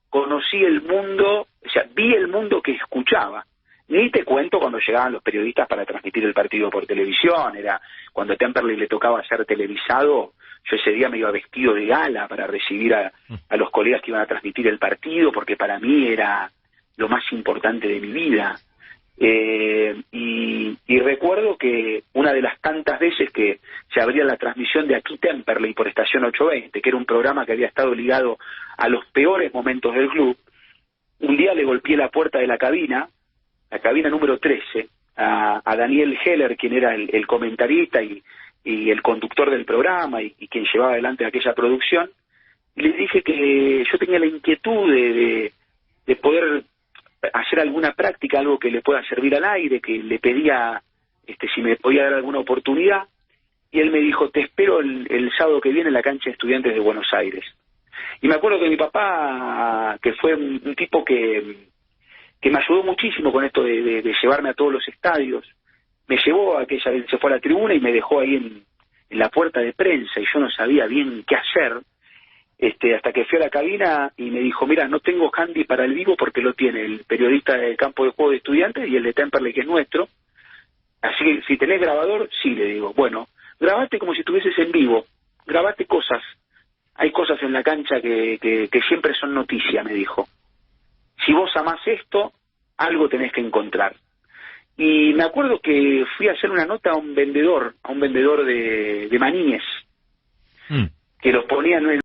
conocí el mundo, o sea, vi el mundo que escuchaba. Ni te cuento cuando llegaban los periodistas para transmitir el partido por televisión, era cuando a Temperley le tocaba ser televisado, yo ese día me iba vestido de gala para recibir a los colegas que iban a transmitir el partido, porque para mí era lo más importante de mi vida. Y recuerdo que una de las tantas veces que se abría la transmisión de Aquí Temperley por Estación 820, que era un programa que había estado ligado a los peores momentos del club, un día le golpeé la puerta de la cabina número 13, a Daniel Heller, quien era el comentarista y el conductor del programa y quien llevaba adelante aquella producción, y les dije que yo tenía la inquietud de poder hacer alguna práctica, algo que le pueda servir al aire, que le pedía si me podía dar alguna oportunidad, y él me dijo, te espero el sábado que viene en la cancha de Estudiantes de Buenos Aires. Y me acuerdo que mi papá, que fue un tipo que me ayudó muchísimo con esto de llevarme a todos los estadios, me llevó aquella vez, se fue a la tribuna y me dejó ahí en la puerta de prensa, y yo no sabía bien qué hacer, hasta que fui a la cabina y me dijo, mira, no tengo handy para el vivo porque lo tiene el periodista del campo de juego de Estudiantes y el de Temperley, que es nuestro, así que si tenés grabador, sí, le digo, bueno, grabate como si estuvieses en vivo, grabate cosas, hay cosas en la cancha que siempre son noticia, me dijo. Si vos amás esto, algo tenés que encontrar. Y me acuerdo que fui a hacer una nota a un vendedor de maníes, que los ponían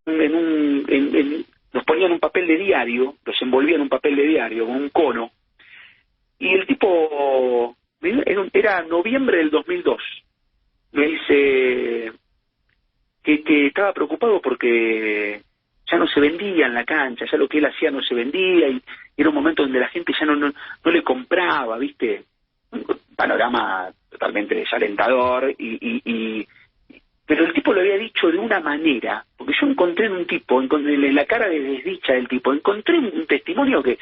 los ponían en un papel de diario, los envolvían en un papel de diario con un cono, y el tipo, era noviembre del 2002, me dice que estaba preocupado porque ya no se vendía en la cancha, ya lo que él hacía no se vendía, y era un momento donde la gente ya no le compraba, ¿viste? Un panorama totalmente desalentador, pero el tipo lo había dicho de una manera, porque yo encontré en la cara de desdicha del tipo, encontré un testimonio que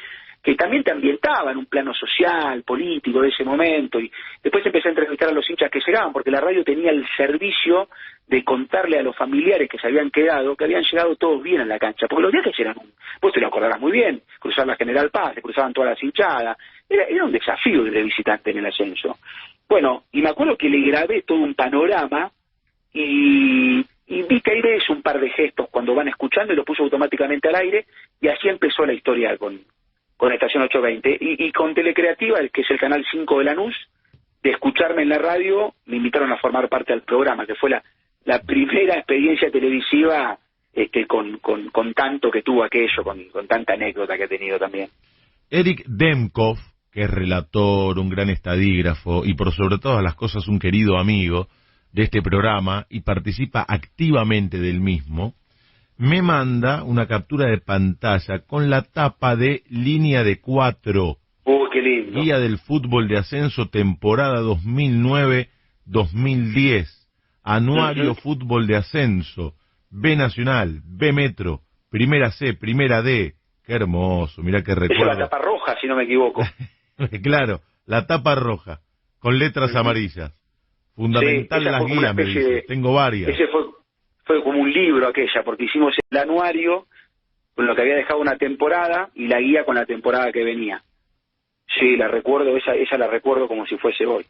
también te ambientaba en un plano social, político de ese momento, y después empecé a entrevistar a los hinchas que llegaban, porque la radio tenía el servicio de contarle a los familiares que se habían quedado, que habían llegado todos bien a la cancha, porque los viajes eran vos te lo acordarás muy bien, cruzar la General Paz, se cruzaban todas las hinchadas, era un desafío de visitante en el ascenso. Bueno, y me acuerdo que le grabé todo un panorama, y vi que ahí ves un par de gestos cuando van escuchando, y lo puso automáticamente al aire, y así empezó la historia con Estación 820, y con Telecreativa, que es el canal 5 de Lanús, de escucharme en la radio, me invitaron a formar parte del programa, que fue la primera experiencia televisiva con tanto que tuvo aquello, con tanta anécdota que ha tenido también. Eric Demkov, que es relator, un gran estadígrafo y por sobre todas las cosas un querido amigo de este programa y participa activamente del mismo, me manda una captura de pantalla con la tapa de Línea de 4. ¡Qué lindo! Guía del fútbol de ascenso, temporada 2009-2010. Anuario Fútbol de Ascenso. B Nacional, B Metro, Primera C, Primera D. Qué hermoso, mirá qué recuerdo. Es la tapa roja, si no me equivoco. Claro, la tapa roja, con letras amarillas. Fundamental las guías, me dice. Tengo varias. Ese fue como un libro aquella, porque hicimos el anuario con lo que había dejado una temporada y la guía con la temporada que venía. Sí, la recuerdo, esa la recuerdo como si fuese hoy.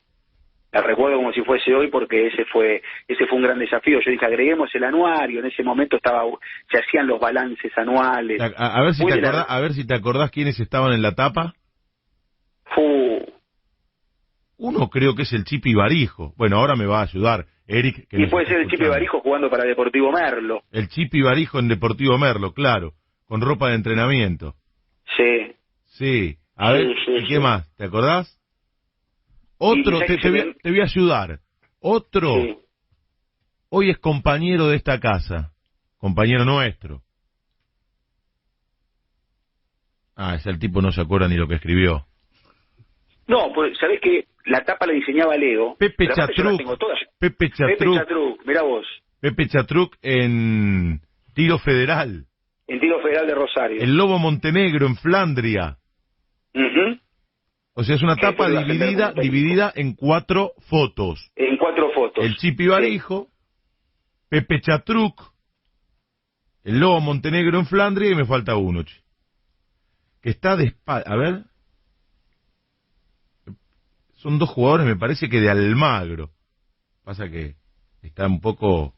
La recuerdo como si fuese hoy porque ese fue un gran desafío. Yo dije, agreguemos el anuario, en ese momento se hacían los balances anuales. A ver si te acordás quiénes estaban en la tapa. Uno creo que es el Chipi Barijo. Bueno, ahora me va a ayudar Eric. Y puede ser el Chipi Barijo jugando para Deportivo Merlo. El Chipi Barijo en Deportivo Merlo, claro, con ropa de entrenamiento. Sí. Sí. A ver, ¿y qué más? ¿Te acordás? Otro, te voy a ayudar. Otro, hoy es compañero de esta casa. compañero nuestro. Ese el tipo no se acuerda ni lo que escribió. No, pues sabés que la tapa la diseñaba Leo. Pepe Chatruc, mirá vos. Pepe Chatruc en Tiro Federal. En Tiro Federal de Rosario. El Lobo Montenegro en Flandria. O sea, es una tapa dividida en 4 fotos. En 4 fotos. El Chipi Barijo, Pepe Chatruc, el Lobo Montenegro en Flandria y me falta uno, que está de espalda. A ver. Son 2 jugadores, me parece que de Almagro. Pasa que está un poco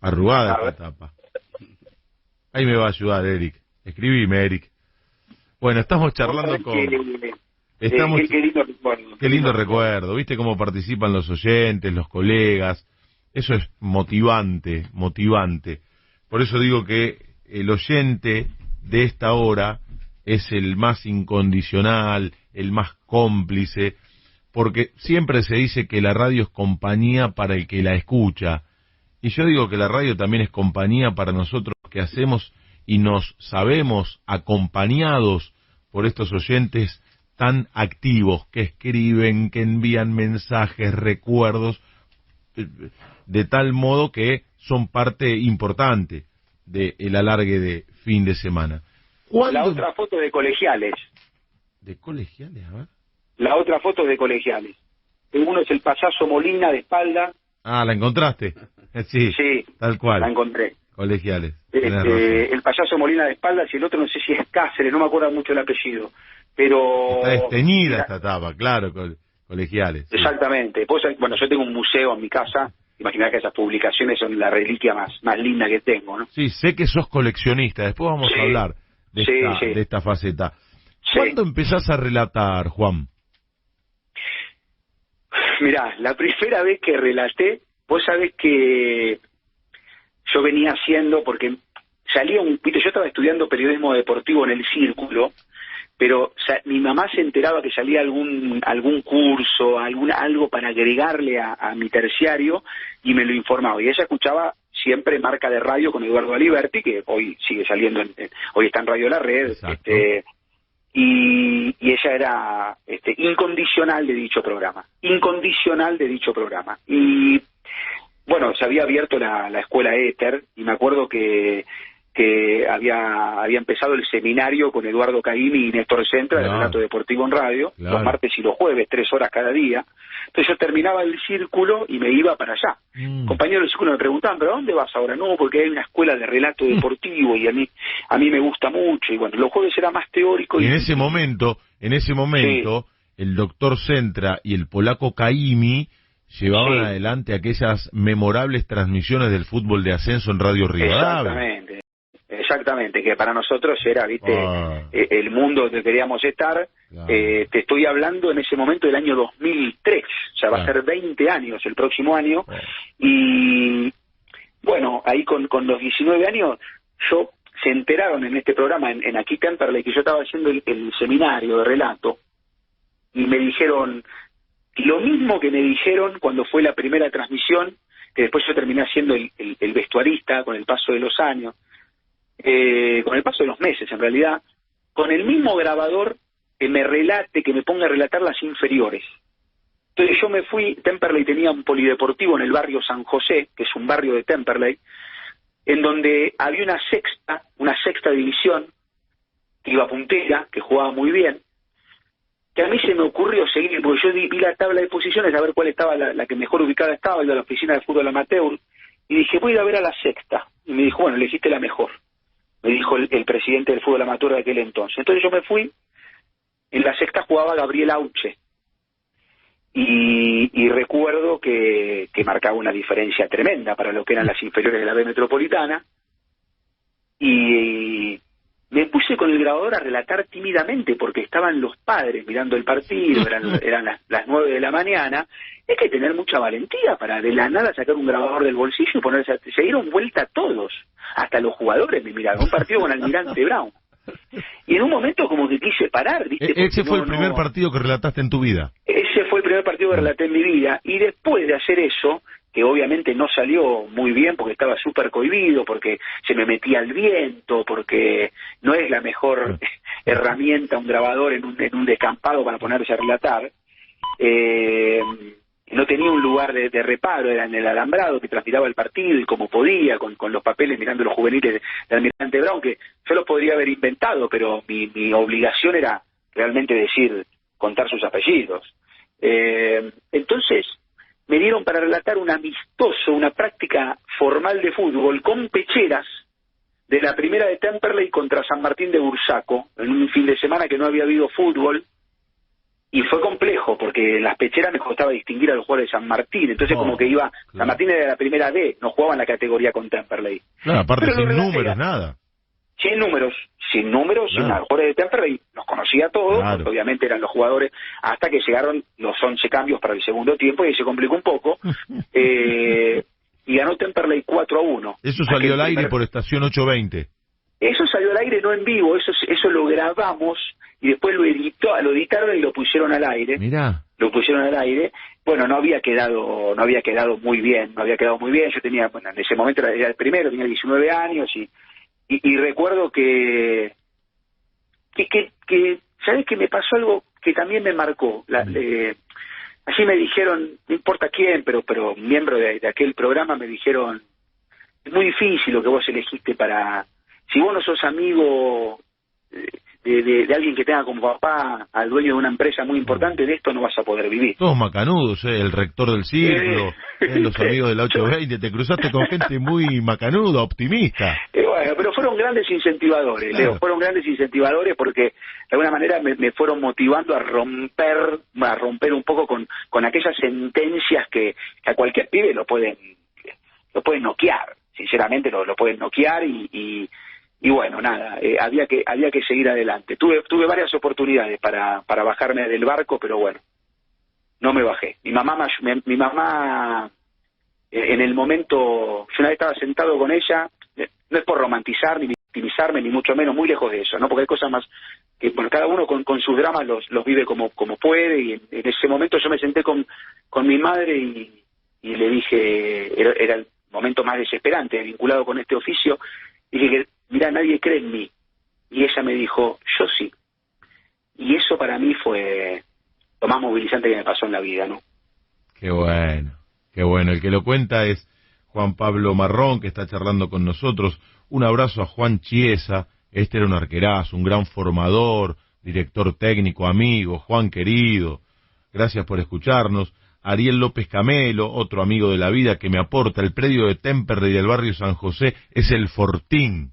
arrugada esta tapa. Ahí me va a ayudar, Eric. Escribime, Eric. Bueno, estamos charlando con... Qué lindo recuerdo. ¿Viste cómo participan los oyentes, los colegas? Eso es motivante. Por eso digo que el oyente de esta hora es el más incondicional, el más cómplice, porque siempre se dice que la radio es compañía para el que la escucha, y yo digo que la radio también es compañía para nosotros que hacemos y nos sabemos acompañados por estos oyentes tan activos, que escriben, que envían mensajes, recuerdos, de tal modo que son parte importante del alargue de fin de semana. La otra foto de colegiales. ¿De colegiales? A ver. La otra foto de colegiales. Uno es el payaso Molina de espalda. ¿La encontraste? Sí, tal cual. La encontré. Colegiales. El payaso Molina de espaldas y el otro no sé si es Cáceres, no me acuerdo mucho el apellido. Pero... Está desteñida esta tapa, claro, colegiales. Sí. Exactamente. Pues, bueno, yo tengo un museo en mi casa. Imaginá que esas publicaciones son la reliquia más linda que tengo, ¿no? Sí, sé que sos coleccionista. Después vamos a hablar de esta faceta. ¿Cuándo empezás a relatar, Juan? Mirá, la primera vez que relaté, vos sabés que yo venía haciendo, porque salía yo estaba estudiando periodismo deportivo en el Círculo, pero mi mamá se enteraba que salía algún curso, algo para agregarle a mi terciario, y me lo informaba, y ella escuchaba siempre Marca de Radio con Eduardo Aliberti, que hoy sigue saliendo, hoy está en Radio La Red, y ella era incondicional de dicho programa, y bueno, se había abierto la escuela Éter, y me acuerdo que había empezado el seminario con Eduardo Caimi y Néstor Centra de Relato Deportivo en Radio, los martes y los jueves, 3 horas cada día. Entonces yo terminaba el Círculo y me iba para allá. Compañeros del Círculo me preguntaban, ¿pero a dónde vas ahora? No, porque hay una escuela de relato deportivo y a mí me gusta mucho. Y bueno, los jueves era más teórico. Y en ese momento, el doctor Centra y el polaco Caimi llevaban adelante aquellas memorables transmisiones del fútbol de ascenso en Radio Rivadavia. Exactamente, que para nosotros era, el mundo que queríamos estar. Te estoy hablando en ese momento del año 2003, o sea, va a ser 20 años el próximo año. Y bueno, ahí con los 19 años, se enteraron en este programa, en Aquí Temperley, que yo estaba haciendo el seminario de relato, y me dijeron lo mismo que me dijeron cuando fue la primera transmisión, que después yo terminé siendo el vestuarista con el paso de los años. Con el paso de los meses, en realidad, con el mismo grabador que me ponga a relatar las inferiores. Entonces yo me fui, Temperley tenía un polideportivo en el barrio San José, que es un barrio de Temperley, en donde había una sexta división, que iba puntera, que jugaba muy bien, que a mí se me ocurrió seguir, porque yo vi la tabla de posiciones a ver cuál estaba la que mejor ubicada estaba, iba a la oficina de fútbol amateur, y dije, voy a ir a ver a la sexta. Y me dijo, bueno, elegiste la mejor. Me dijo el presidente del fútbol amateur de aquel entonces. Entonces yo me fui, en la sexta jugaba Gabriel Auche, y recuerdo que marcaba una diferencia tremenda para lo que eran las inferiores de la B Metropolitana, y me puse con el grabador a relatar tímidamente, porque estaban los padres mirando el partido, eran las 9 de la mañana. Hay que tener mucha valentía para de la nada sacar un grabador del bolsillo y ponerse se dieron vuelta todos, hasta los jugadores me miraron, un partido con Almirante Brown. Y en un momento como que quise parar, ¿viste? Ese fue el primer partido que relataste en tu vida. Ese fue el primer partido que relaté en mi vida, y después de hacer eso, que obviamente no salió muy bien porque estaba súper cohibido, porque se me metía el viento, porque no es la mejor herramienta un grabador en un descampado para ponerse a relatar. No tenía un lugar de reparo, era en el alambrado que transmitaba el partido y como podía, con los papeles mirando los juveniles de Almirante Brown, que yo los podría haber inventado, pero mi obligación era realmente contar sus apellidos. Entonces me dieron para relatar un amistoso, una práctica formal de fútbol con pecheras de la primera de Temperley contra San Martín de Bursaco, en un fin de semana que no había habido fútbol, y fue complejo, porque en las pecheras me costaba distinguir a los jugadores de San Martín, entonces como que iba, claro. San Martín era la primera D, no jugaba en la categoría con Temperley. Claro, aparte sin números, nada. Sin números, claro. Los jugadores de Temperley los conocía todos, claro. Obviamente eran los jugadores, hasta que llegaron los 11 cambios para el segundo tiempo y se complicó un poco, y ganó Temperley 4-1. Eso salió al aire por estación 820. Eso salió al aire, no en vivo, eso lo grabamos y después lo editaron y lo pusieron al aire. Mirá. Lo pusieron al aire. Bueno, no había quedado muy bien. Yo tenía, en ese momento era el primero, tenía 19 años y recuerdo que ¿sabes qué? Me pasó algo que también me marcó. Así me dijeron, no importa quién, pero miembro de aquel programa me dijeron, es muy difícil lo que vos elegiste para... Si vos no sos amigo de alguien que tenga como papá al dueño de una empresa muy importante, de esto no vas a poder vivir. Todos macanudos, el rector del círculo, los amigos de la 820, te cruzaste con gente muy macanuda, optimista. Bueno, pero fueron grandes incentivadores, claro. Leo, fueron grandes incentivadores porque de alguna manera me fueron motivando a romper un poco con aquellas sentencias que a cualquier pibe lo pueden noquear, sinceramente lo pueden noquear y bueno, nada, había que seguir adelante. Tuve varias oportunidades para bajarme del barco, pero bueno, no me bajé. Mi mamá en el momento, yo una vez estaba sentado con ella, no es por romantizar ni victimizarme, ni mucho menos, muy lejos de eso, ¿no? Porque hay cosas más que, bueno, cada uno con sus dramas los vive como puede, y en ese momento yo me senté con mi madre y le dije, era el momento más desesperante vinculado con este oficio, y dije, mirá, nadie cree en mí. Y ella me dijo, yo sí. Y eso para mí fue lo más movilizante que me pasó en la vida, ¿no? Qué bueno, qué bueno. El que lo cuenta es Juan Pablo Marrón, que está charlando con nosotros. Un abrazo a Juan Chiesa, este era un arquerazo, un gran formador, director técnico, amigo, Juan querido. Gracias por escucharnos. Ariel López Camelo, otro amigo de la vida que me aporta, el predio de Temperley del barrio San José es el Fortín.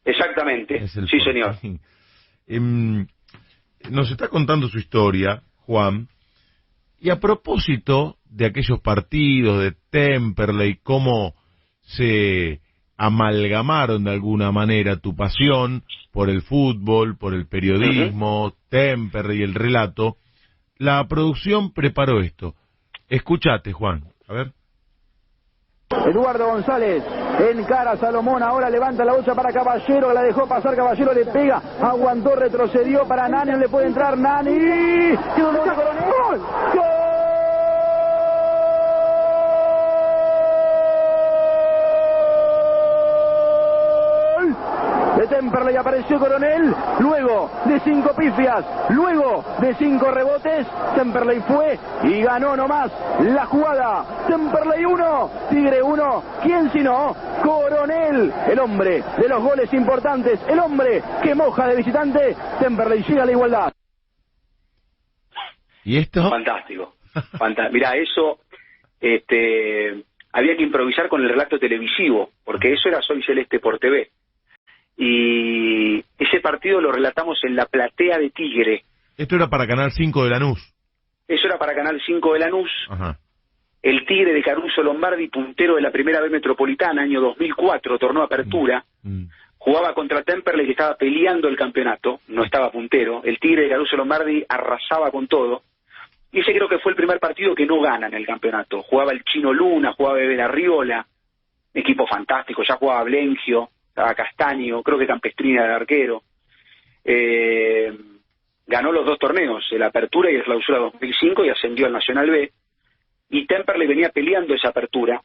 Exactamente, sí Fortín. Señor. Nos está contando su historia, Juan, y a propósito de aquellos partidos de Temperley, cómo se amalgamaron de alguna manera tu pasión por el fútbol, por el periodismo, Temperley y el relato, la producción preparó esto. Escuchate, Juan, a ver. Eduardo González encara a Salomón, ahora levanta la bocha para Caballero, la dejó pasar, Caballero le pega, aguantó, retrocedió para Nani, no le puede entrar Nani, ¡gol! ¡Gol! De Temperley apareció Coronel, luego de 5 pifias, luego de 5 rebotes, Temperley fue y ganó nomás la jugada. Temperley 1, Tigre 1, ¿quién sino? Coronel, el hombre de los goles importantes, el hombre que moja de visitante. Temperley llega a la igualdad. ¿Y esto? Fantástico. Mirá, eso había que improvisar con el relato televisivo, porque eso era Soy Celeste por TV. Y ese partido lo relatamos en la platea de Tigre. Esto era para Canal 5 de Lanús. Eso era para Canal 5 de Lanús. Ajá. El Tigre de Caruso Lombardi, puntero de la Primera B Metropolitana, año 2004, torneo apertura, jugaba contra Temperley, que estaba peleando el campeonato, no estaba puntero. El Tigre de Caruso Lombardi arrasaba con todo. Y ese creo que fue el primer partido que no gana en el campeonato. Jugaba el Chino Luna, jugaba Bebe Arriola, equipo fantástico, ya jugaba Blengio, estaba Castaño, creo que Campestrini era el arquero. Ganó los 2 torneos, el Apertura y el Clausura 2005, y ascendió al Nacional B. y Temperley venía peleando esa apertura,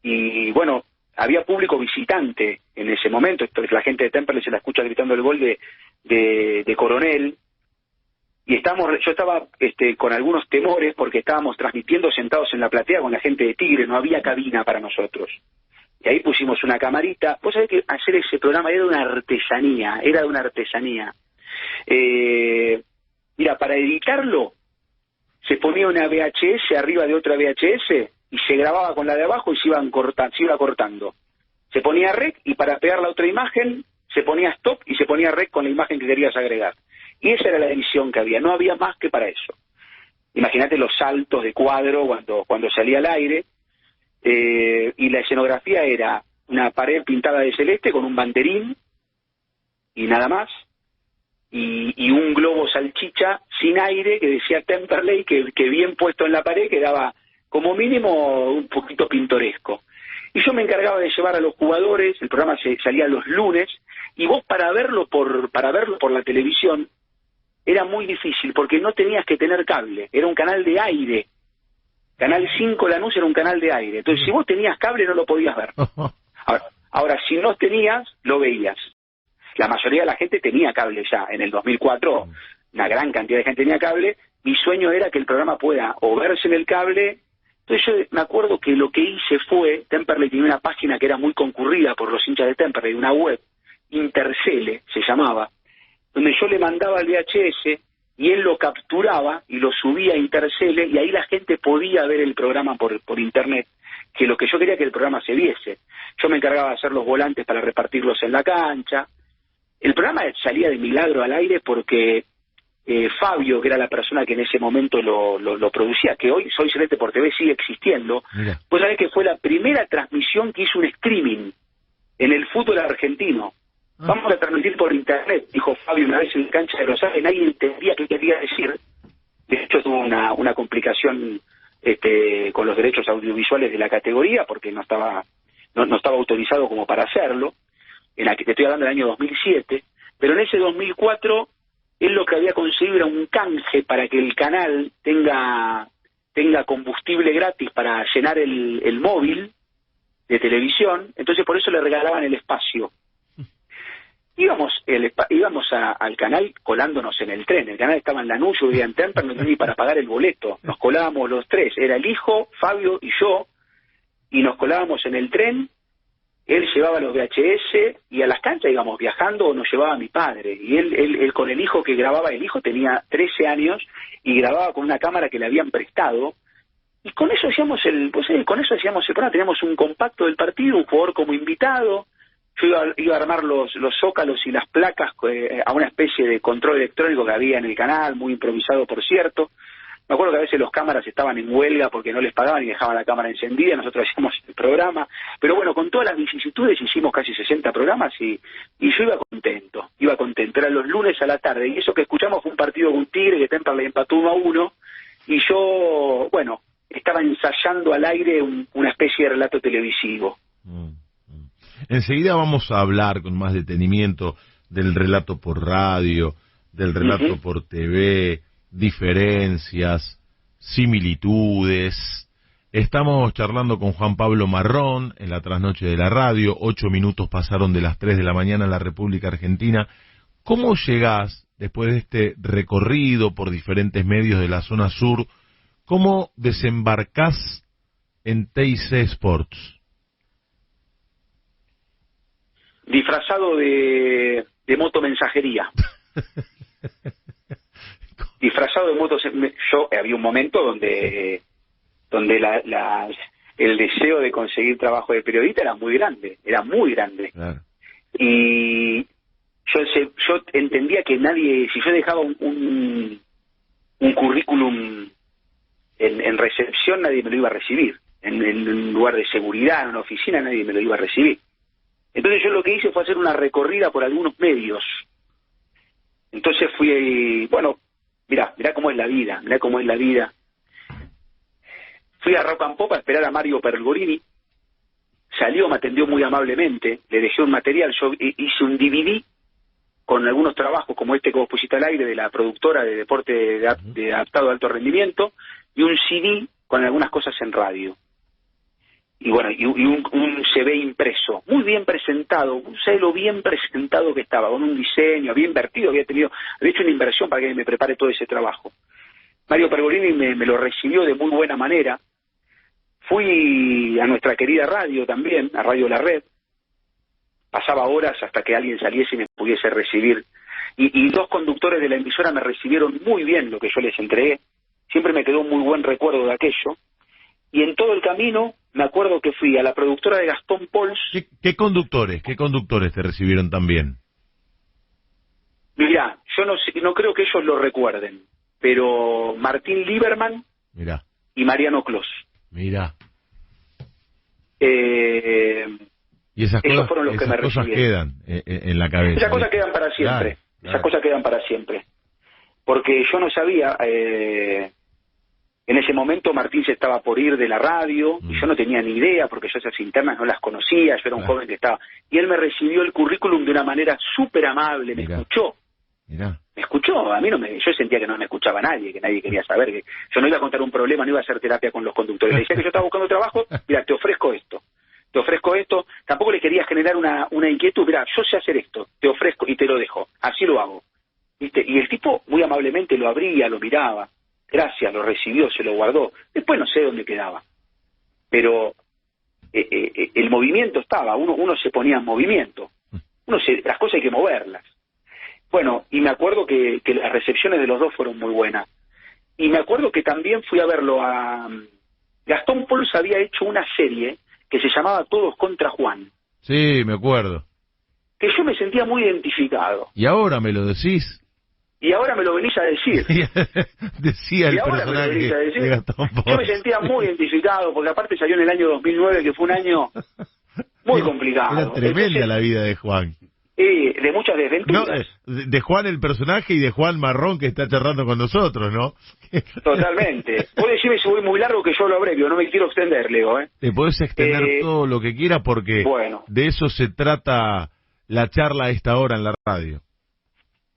y bueno, había público visitante en ese momento. La gente de Temperley se la escucha gritando el gol de Coronel, y yo estaba con algunos temores porque estábamos transmitiendo sentados en la platea con la gente de Tigre, no había cabina para nosotros. Y ahí pusimos una camarita. Vos sabés que hacer ese programa era de una artesanía. Mira, para editarlo, se ponía una VHS arriba de otra VHS y se grababa con la de abajo y se iba cortando. Se ponía rec y para pegar la otra imagen se ponía stop y se ponía rec con la imagen que querías agregar. Y esa era la edición que había, no había más que para eso. Imagínate los saltos de cuadro cuando salía al aire, y la escenografía era una pared pintada de celeste con un banderín y nada más, y un globo salchicha sin aire que decía Temperley, que bien puesto en la pared quedaba como mínimo un poquito pintoresco. Y yo me encargaba de llevar a los jugadores, el programa salía los lunes, y vos para verlo por la televisión era muy difícil, porque no tenías que tener cable, era un canal de aire. Canal 5 Lanús era un canal de aire. Entonces, si vos tenías cable, no lo podías ver. Ahora, si no tenías, lo veías. La mayoría de la gente tenía cable ya. En el 2004, una gran cantidad de gente tenía cable. Mi sueño era que el programa pueda o verse en el cable. Entonces, yo me acuerdo que lo que hice fue, Temperley tenía una página que era muy concurrida por los hinchas de Temperley, una web, Intercele se llamaba, donde yo le mandaba el VHS y él lo capturaba y lo subía a Intercele, y ahí la gente podía ver el programa por internet, que lo que yo quería que el programa se viese. Yo me encargaba de hacer los volantes para repartirlos en la cancha. El programa salía de milagro al aire porque Fabio, que era la persona que en ese momento lo producía, que hoy Soy Celeste por TV sigue existiendo, pues sabés que fue la primera transmisión que hizo un streaming en el fútbol argentino. Vamos a transmitir por internet, dijo Fabio una vez en cancha de Rosario, nadie entendía qué quería decir. De hecho tuvo una complicación con los derechos audiovisuales de la categoría, porque no estaba autorizado como para hacerlo. Te estoy hablando del año 2007, pero en ese 2004 él lo que había conseguido era un canje para que el canal tenga combustible gratis para llenar el móvil de televisión. Entonces por eso le regalaban el espacio. Íbamos al canal colándonos en el tren. El canal estaba en Lanús, yo vivía en Temperley, no tenía ni para pagar el boleto. Nos colábamos los tres, era el hijo, Fabio y yo, y nos colábamos en el tren. Él llevaba los VHS y a las canchas íbamos viajando, o nos llevaba mi padre. Y él con el hijo que grababa, el hijo tenía 13 años y grababa con una cámara que le habían prestado. Y con eso hacíamos el programa. Teníamos un compacto del partido, un jugador como invitado. Yo iba a armar los zócalos y las placas a una especie de control electrónico que había en el canal, muy improvisado por cierto. Me acuerdo que a veces los cámaras estaban en huelga porque no les pagaban y dejaban la cámara encendida, nosotros hacíamos el programa. Pero bueno, con todas las vicisitudes hicimos casi 60 programas y yo iba contento. Eran los lunes a la tarde, y eso que escuchamos fue un partido con Tigre que Temperley empató 1-1, y yo, bueno, estaba ensayando al aire una especie de relato televisivo. Enseguida vamos a hablar con más detenimiento del relato por radio, del relato por TV, diferencias, similitudes. Estamos charlando con Juan Pablo Marrón en la trasnoche de la radio. 8 minutos pasaron de las 3 de la mañana en la República Argentina. ¿Cómo llegás, después de este recorrido por diferentes medios de la zona sur, cómo desembarcás en TIC Sports? Disfrazado de motomensajería. Disfrazado de yo había un momento donde el deseo de conseguir trabajo de periodista era muy grande. Claro. Y yo entendía que nadie, si yo dejaba un currículum en recepción, nadie me lo iba a recibir. En un lugar de seguridad, en una oficina, nadie me lo iba a recibir. Entonces yo lo que hice fue hacer una recorrida por algunos medios. Entonces fui, bueno, mirá cómo es la vida, Fui a Rock and Pop a esperar a Mario Pergolini. Salió, me atendió muy amablemente, le dejé un material, yo hice un DVD con algunos trabajos como este que vos pusiste al aire de la productora de deporte de adaptado de alto rendimiento, y un CD con algunas cosas en radio. Y bueno, y un CV impreso, muy bien presentado, un celo bien presentado que estaba, con un diseño, había invertido, había hecho una inversión para que me prepare todo ese trabajo. Mario Pergolini me lo recibió de muy buena manera. Fui a nuestra querida radio también, a Radio La Red. Pasaba horas hasta que alguien saliese y me pudiese recibir. Y dos conductores de la emisora me recibieron muy bien lo que yo les entregué. Siempre me quedó un muy buen recuerdo de aquello. Y en todo el camino me acuerdo que fui a la productora de Gastón Pols. ¿Qué conductores te recibieron también? Mirá, yo no creo que ellos lo recuerden, pero Martín Lieberman Mirá. y Mariano Clos. Mirá. Y esas cosas, fueron los que me cosas recibieron. quedan en la cabeza. Esas cosas quedan para siempre. Claro. Esas cosas quedan para siempre. Porque yo no sabía, en ese momento Martín se estaba por ir de la radio, y yo no tenía ni idea, porque yo esas internas no las conocía, yo era un joven que estaba... Y él me recibió el currículum de una manera súper amable, me escuchó. Mirá. Me escuchó, a mí yo sentía que no me escuchaba nadie, que nadie quería saber, que yo no iba a contar un problema, no iba a hacer terapia con los conductores. Le decía que yo estaba buscando trabajo, mira, te ofrezco esto, tampoco le quería generar una inquietud, mira, yo sé hacer esto, te ofrezco y te lo dejo, así lo hago. ¿Viste? Y el tipo muy amablemente lo abría, lo miraba, gracias, lo recibió, se lo guardó, después no sé dónde quedaba, pero el movimiento estaba, uno se ponía en movimiento, las cosas hay que moverlas. Bueno, y me acuerdo que las recepciones de los dos fueron muy buenas. Y me acuerdo que también fui a verlo a... Gastón Pols había hecho una serie que se llamaba Todos contra Juan. Sí, me acuerdo. Que yo me sentía muy identificado. ¿Y ahora me lo decís? Y ahora me lo venís a decir. Decía el personaje de Gastón Pols. Yo me sentía muy identificado, porque aparte salió en el año 2009, que fue un año muy complicado. Era tremenda la vida de Juan. De muchas desventuras. No, de Juan el personaje y de Juan Marrón que está charlando con nosotros, ¿no? Totalmente. Vos decime si voy muy largo que yo lo abrevio, no me quiero extender, Leo, ¿eh? Te podés extender todo lo que quieras porque de eso se trata la charla a esta hora en la radio.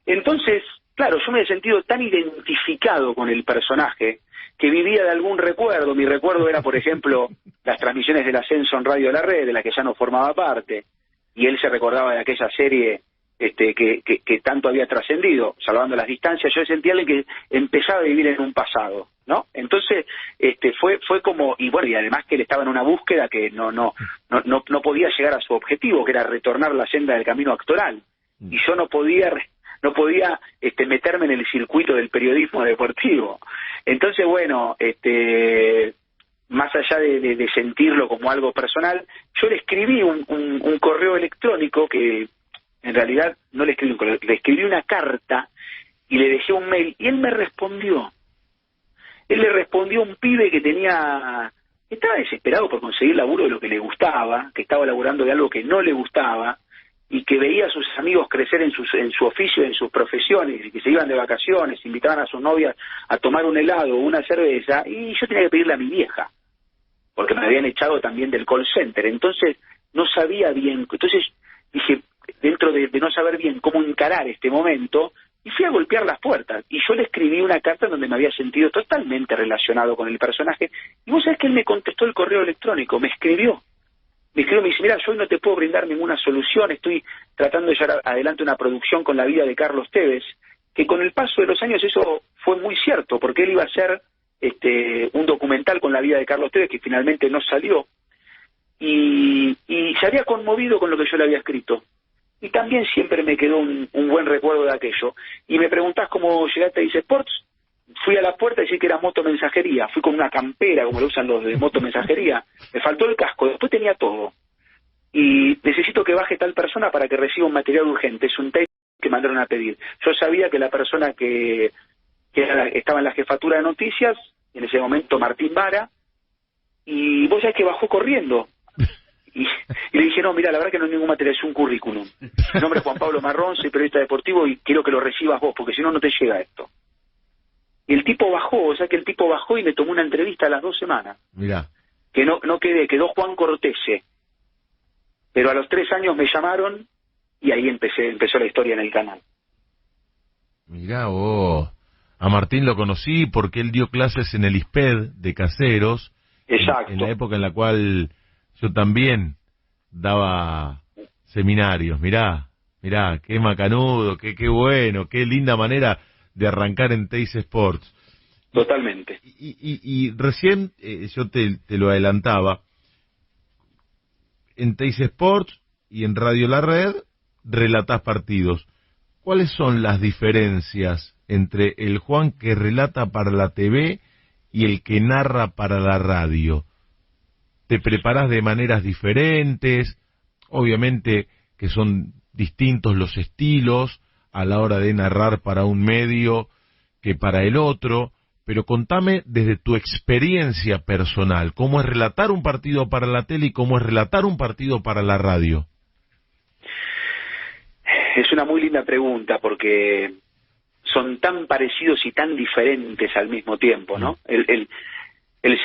Entonces, claro, yo me he sentido tan identificado con el personaje que vivía de algún recuerdo. Mi recuerdo era, por ejemplo, las transmisiones del ascenso en Radio La Red, de la que ya no formaba parte. Y él se recordaba de aquella serie que tanto había trascendido, salvando las distancias. Yo sentía que empezaba a vivir en un pasado, ¿no? Entonces fue como, y bueno, y además que él estaba en una búsqueda que no podía llegar a su objetivo, que era retornar la senda del camino actoral, y yo no podía meterme en el circuito del periodismo deportivo. Entonces, bueno, más allá de sentirlo como algo personal, yo le escribí un correo electrónico que en realidad no le escribí un correo, le escribí una carta y le dejé un mail y él me respondió. Él le respondió a un pibe que estaba desesperado por conseguir laburo de lo que le gustaba, que estaba laburando de algo que no le gustaba y que veía a sus amigos crecer en su oficio, en sus profesiones, y que se iban de vacaciones, invitaban a sus novias a tomar un helado o una cerveza, y yo tenía que pedirle a mi vieja, porque me habían echado también del call center. Entonces no sabía bien, entonces dije, dentro de no saber bien cómo encarar este momento, y fui a golpear las puertas, y yo le escribí una carta donde me había sentido totalmente relacionado con el personaje, y vos sabés que él me contestó el correo electrónico, me escribió, me dice, mira, yo hoy no te puedo brindar ninguna solución, estoy tratando de llevar adelante una producción con la vida de Carlos Tevez, que con el paso de los años eso fue muy cierto, porque él iba a hacer un documental con la vida de Carlos Tevez que finalmente no salió, y se había conmovido con lo que yo le había escrito. Y también siempre me quedó un buen recuerdo de aquello. Y me preguntás cómo llegaste a Dice Sports. Fui a la puerta y dije que era motomensajería. Fui con una campera, como lo usan los de motomensajería. Me faltó el casco, después tenía todo. Y necesito que baje tal persona para que reciba un material urgente. Es un tape que mandaron a pedir. Yo sabía que la persona que estaba en la jefatura de noticias, en ese momento Martín Vara, y vos sabés que bajó corriendo. Y le dije, no, mira, la verdad que no hay ningún material, es un currículum. Mi nombre es Juan Pablo Marrón, soy periodista deportivo y quiero que lo recibas vos, porque si no, no te llega esto. Y el tipo bajó, o sea que el tipo bajó y me tomó una entrevista a las 2 semanas. Mirá. Que no quedó Juan Cortese. Pero a los 3 años me llamaron y ahí empezó la historia en el canal. Mirá vos. A Martín lo conocí porque él dio clases en el ISPED de Caseros. Exacto. En la época en la cual yo también daba seminarios. Mirá, qué macanudo, qué bueno, qué linda manera de arrancar en Teis Sports. Totalmente. Y recién yo te lo adelantaba, en Teis Sports y en Radio La Red relatás partidos. ¿Cuáles son las diferencias entre el Juan que relata para la TV y el que narra para la radio? ¿Te preparás de maneras diferentes? Obviamente que son distintos los estilos a la hora de narrar para un medio que para el otro, pero contame desde tu experiencia personal, ¿cómo es relatar un partido para la tele y cómo es relatar un partido para la radio? Es una muy linda pregunta porque son tan parecidos y tan diferentes al mismo tiempo, ¿no? El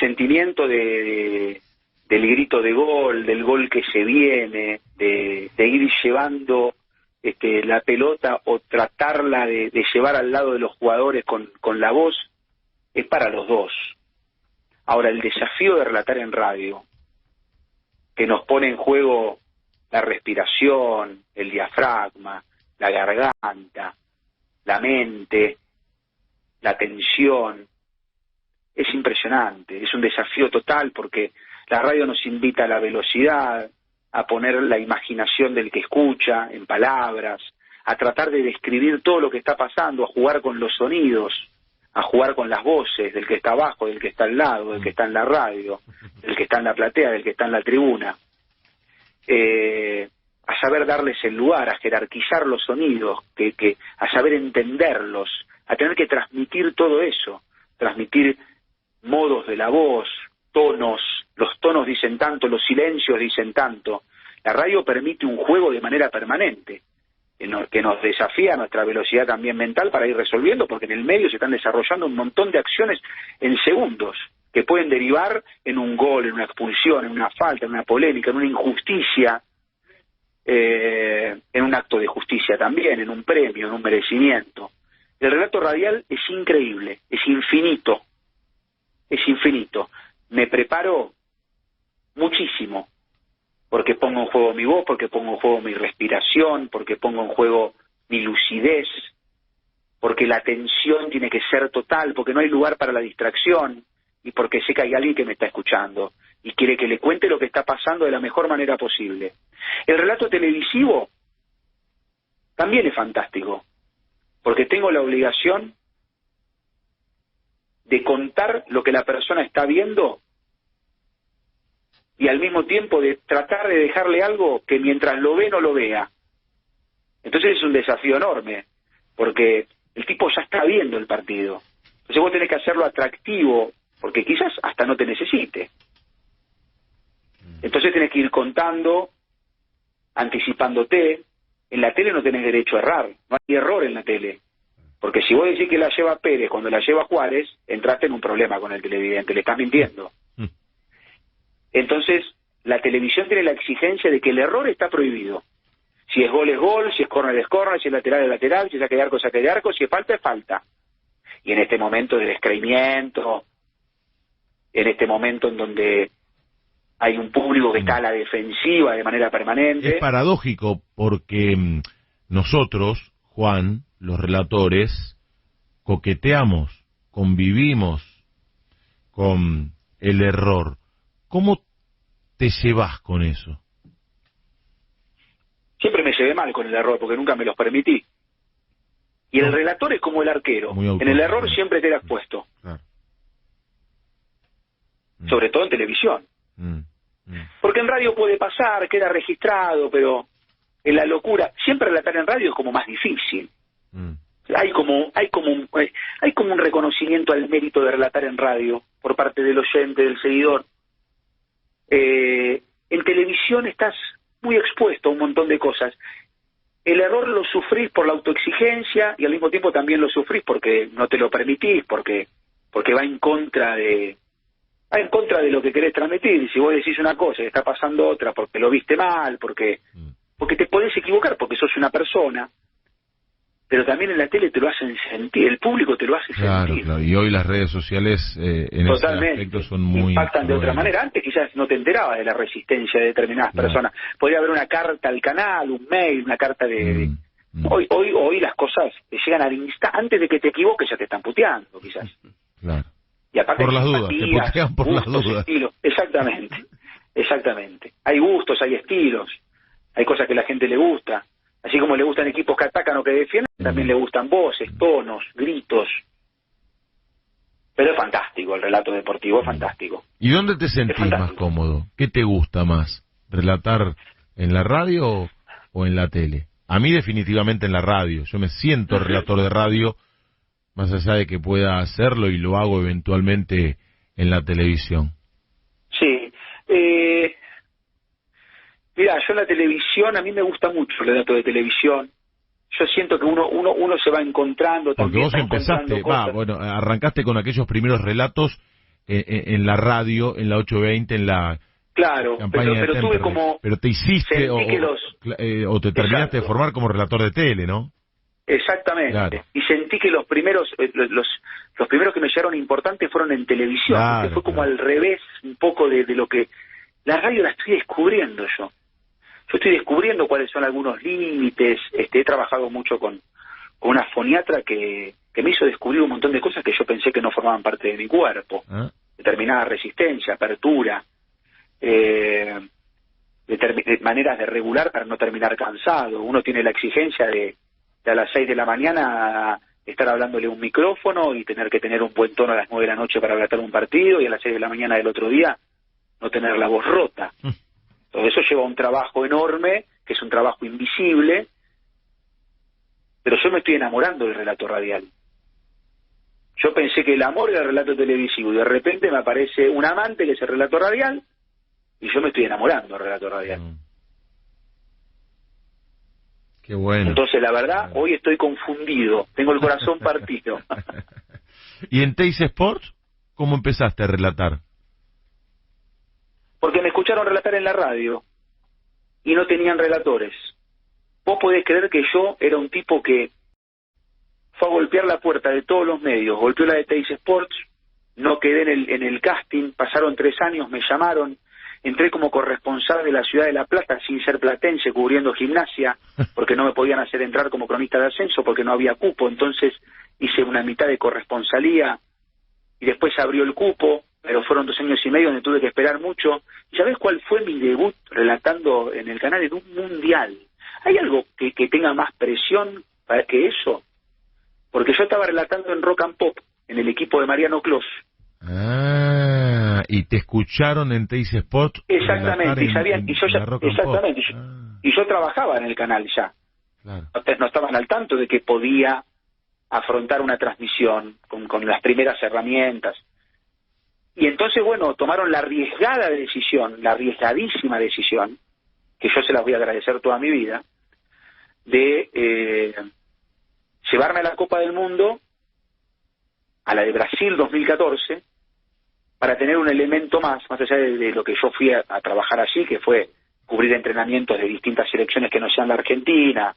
sentimiento del grito de gol, del gol que se viene, de ir llevando la pelota o tratarla de llevar al lado de los jugadores con la voz, es para los dos. Ahora, el desafío de relatar en radio, que nos pone en juego la respiración, el diafragma, la garganta, la mente, la tensión, es impresionante, es un desafío total porque la radio nos invita a la velocidad, a poner la imaginación del que escucha en palabras, a tratar de describir todo lo que está pasando, a jugar con los sonidos, a jugar con las voces del que está abajo, del que está al lado, del que está en la radio, del que está en la platea, del que está en la tribuna. A saber darles el lugar, a jerarquizar los sonidos, a saber entenderlos, a tener que transmitir todo eso, transmitir modos de la voz, tonos, los tonos dicen tanto, los silencios dicen tanto. La radio permite un juego de manera permanente, que nos desafía nuestra velocidad también mental para ir resolviendo, porque en el medio se están desarrollando un montón de acciones en segundos, que pueden derivar en un gol, en una expulsión, en una falta, en una polémica, en una injusticia, en un acto de justicia también, en un premio, en un merecimiento. El relato radial es increíble, es infinito, me preparo muchísimo, porque pongo en juego mi voz, porque pongo en juego mi respiración, porque pongo en juego mi lucidez, porque la atención tiene que ser total, porque no hay lugar para la distracción, y porque sé que hay alguien que me está escuchando y quiere que le cuente lo que está pasando de la mejor manera posible. El relato televisivo también es fantástico, porque tengo la obligación de contar lo que la persona está viendo y al mismo tiempo de tratar de dejarle algo que mientras lo ve no lo vea. Entonces es un desafío enorme, porque el tipo ya está viendo el partido. Entonces vos tenés que hacerlo atractivo, porque quizás hasta no te necesite. Entonces tenés que ir contando, anticipándote. En la tele no tenés derecho a errar, no hay error en la tele. Porque si vos decís que la lleva Pérez cuando la lleva Juárez, entraste en un problema con el televidente, le estás mintiendo. Entonces, la televisión tiene la exigencia de que el error está prohibido. Si es gol, si es córner es córner, si es lateral es lateral, si es saque de arco, si es falta. Y en este momento de descreimiento, en este momento en donde hay un público que está a la defensiva de manera permanente. Es paradójico porque nosotros, Juan, los relatores, coqueteamos, convivimos con el error. ¿Cómo te llevas con eso? Siempre me llevé mal con el error porque nunca me los permití. Y el relator es como el arquero. En el error siempre te lo has puesto. Claro. Sobre todo en televisión. Porque en radio puede pasar, queda registrado, pero en la locura, siempre relatar en radio es como más difícil. Hay como un reconocimiento al mérito de relatar en radio por parte del oyente, del seguidor. En televisión estás muy expuesto a un montón de cosas. El error lo sufrís por la autoexigencia y al mismo tiempo también lo sufrís porque no te lo permitís, porque va en contra de lo que querés transmitir. Y si vos decís una cosa y está pasando otra porque lo viste mal, porque te podés equivocar, porque sos una persona. pero también en la tele te lo hacen sentir, el público te lo hace sentir. Claro, y hoy las redes sociales en ese aspecto son muy impactan de otra manera. Antes quizás no te enterabas de la resistencia de determinadas personas. Podría haber una carta al canal, un mail, una carta de... Hoy las cosas te llegan al instante, antes de que te equivoques ya te están puteando, quizás. Claro. Y aparte por las dudas, te putean por las dudas. Estilos. Exactamente. Hay gustos, hay estilos, hay cosas que a la gente le gusta. Así como le gustan equipos que atacan o que defienden, también le gustan voces, tonos, gritos. Pero es fantástico, el relato deportivo es fantástico. ¿Y dónde te sentís más cómodo? ¿Qué te gusta más? ¿Relatar en la radio o en la tele? A mí definitivamente en la radio. Yo me siento relator de radio, más allá de que pueda hacerlo y lo hago eventualmente en la televisión. Sí. Mira, yo en la televisión, a mí me gusta mucho el relato de televisión. Yo siento que uno se va encontrando también. Porque vos empezaste, arrancaste con aquellos primeros relatos en la radio, en la 820, en la campaña pero de tuve como... Pero te hiciste o te terminaste de formar como relator de tele, ¿no? Exactamente. Claro. Y sentí que los primeros que me llegaron importantes fueron en televisión. Claro, fue como al revés un poco de lo que... La radio la estoy descubriendo yo. Yo estoy descubriendo cuáles son algunos límites. He trabajado mucho con una foniatra que me hizo descubrir un montón de cosas que yo pensé que no formaban parte de mi cuerpo. Determinada resistencia, apertura, maneras de regular para no terminar cansado. Uno tiene la exigencia de a las 6 de la mañana estar hablándole a un micrófono y tener que tener un buen tono a las 9 de la noche para relatar un partido, y a las 6 de la mañana del otro día no tener la voz rota. Todo eso lleva un trabajo enorme, que es un trabajo invisible, pero yo me estoy enamorando del relato radial. Yo pensé que el amor era el relato televisivo, y de repente me aparece un amante que es el relato radial, y yo me estoy enamorando del relato radial. Qué bueno. Entonces, la verdad, hoy estoy confundido, tengo el corazón partido. ¿Y en Teis Sports cómo empezaste a relatar? Porque me escucharon relatar en la radio y no tenían relatores. Vos podés creer que yo era un tipo que fue a golpear la puerta de todos los medios, golpeó la de Teis Sports, no quedé en el casting, pasaron 3 años, me llamaron, entré como corresponsal de la ciudad de La Plata sin ser platense, cubriendo Gimnasia, porque no me podían hacer entrar como cronista de ascenso porque no había cupo. Entonces hice una mitad de corresponsalía y después se abrió el cupo, pero fueron 2 años y medio donde tuve que esperar mucho. ¿Y sabés cuál fue mi debut relatando en el canal? En un mundial. ¿Hay algo que tenga más presión para que eso? Porque yo estaba relatando en Rock and Pop, en el equipo de Mariano Clos. Y te escucharon en Teis Sports. Exactamente, y sabían, y yo ya, exactamente, y yo trabajaba en el canal ya. Claro. No estaban al tanto de que podía afrontar una transmisión con las primeras herramientas. Y entonces, bueno, tomaron la arriesgadísima decisión, que yo se las voy a agradecer toda mi vida, de llevarme a la Copa del Mundo, a la de Brasil 2014, para tener un elemento más allá de lo que yo fui a trabajar allí, que fue cubrir entrenamientos de distintas selecciones que no sean la Argentina,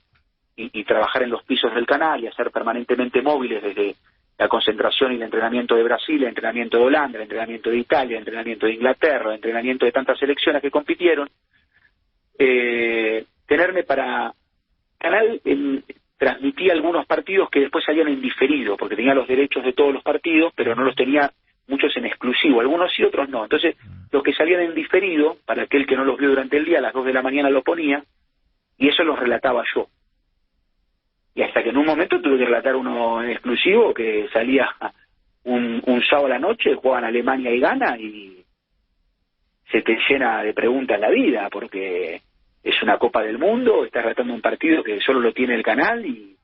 y trabajar en los pisos del canal y hacer permanentemente móviles desde la concentración y el entrenamiento de Brasil, el entrenamiento de Holanda, el entrenamiento de Italia, el entrenamiento de Inglaterra, el entrenamiento de tantas selecciones que compitieron. Tenerme para canal, transmitía algunos partidos que después salían en diferido, porque tenía los derechos de todos los partidos, pero no los tenía muchos en exclusivo, algunos sí, otros no. Entonces, los que salían en diferido, para aquel que no los vio durante el día, a las 2 de la mañana lo ponía, y eso los relataba yo. Y hasta que en un momento tuve que relatar uno en exclusivo, que salía un sábado a la noche, jugaban Alemania y Ghana, y se te llena de preguntas la vida, porque es una Copa del Mundo, estás relatando un partido que solo lo tiene el canal, y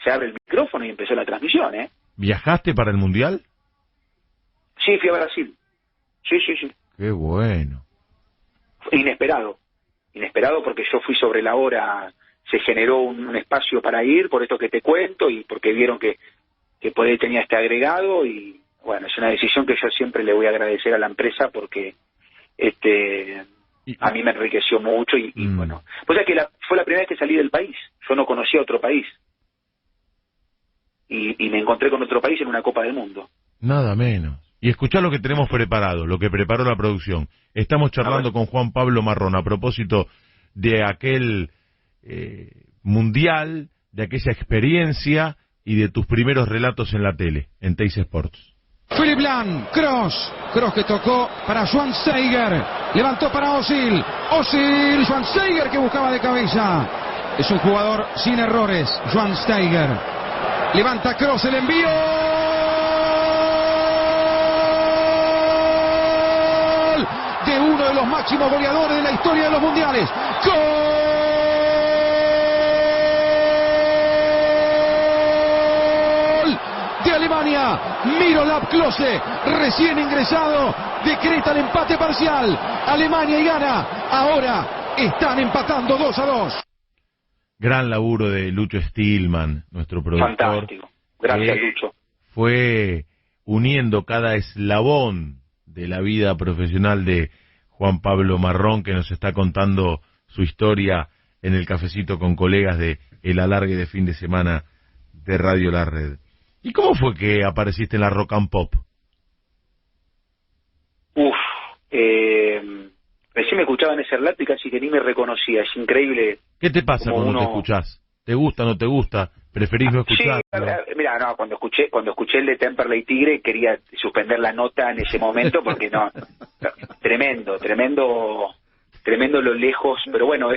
se abre el micrófono y empezó la transmisión, ¿eh? ¿Viajaste para el Mundial? Sí, fui a Brasil. Sí. Qué bueno. Inesperado porque yo fui sobre la hora, se generó un espacio para ir, por esto que te cuento, y porque vieron que por ahí tenía este agregado, y bueno, es una decisión que yo siempre le voy a agradecer a la empresa, porque a mí me enriqueció mucho, y bueno, pues es que fue la primera vez que salí del país, yo no conocía otro país. y me encontré con otro país en una Copa del Mundo. Nada menos. Y escuchá lo que tenemos preparado, lo que preparó la producción. Estamos charlando con Juan Pablo Marrón a propósito de aquel mundial, de aquella experiencia y de tus primeros relatos en la tele, en Teis Sports. Philipp Lahm, Kroos que tocó para Schweinsteiger, levantó para Özil, Schweinsteiger que buscaba de cabeza. Es un jugador sin errores, Schweinsteiger. Levanta Kroos, el envío. De uno de los máximos goleadores de la historia de los mundiales. ¡Gol de Alemania! Miroslav Klose, recién ingresado, decreta el empate parcial. Alemania y gana. Ahora están empatando 2-2. Gran laburo de Lucho Stillman, nuestro productor. Fantástico. Gracias, Lucho. Fue uniendo cada eslabón de la vida profesional de Juan Pablo Marrón, que nos está contando su historia en el cafecito con colegas de el alargue de fin de semana de Radio La Red. ¿Y cómo fue que apareciste en la Rock and Pop? Recién me escuchaba en ese relato y casi que ni me reconocía, es increíble. ¿Qué te pasa cuando te escuchás? ¿Te gusta, no te gusta? ¿Preferís no escuchar? Sí, mira, no, cuando escuché el de Temperley Tigre quería suspender la nota en ese momento porque no, tremendo lo lejos, pero bueno,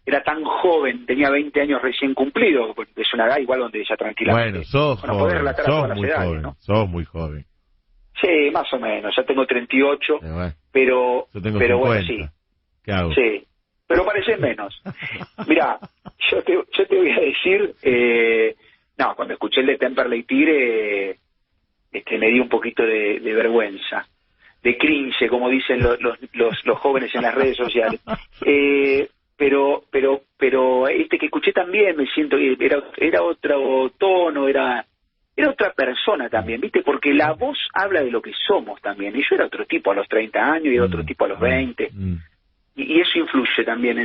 era tan joven, tenía 20 años recién cumplidos, es una edad igual donde ya tranquilamente. Bueno, sos joven, sos muy joven. Sí, más o menos, ya tengo 38, pero yo tengo 50. Bueno, sí. ¿Qué hago? Sí, pero parecés menos. Mirá, yo te voy a decir, no, cuando escuché el de Temperley Tigre, me dio un poquito de vergüenza, de cringe, como dicen los jóvenes en las redes sociales. Pero que escuché también, me siento, era otro tono, era otra persona también, ¿viste? Porque la voz habla de lo que somos también. Y yo era otro tipo a los 30 años y era otro tipo a los 20. Y eso influye también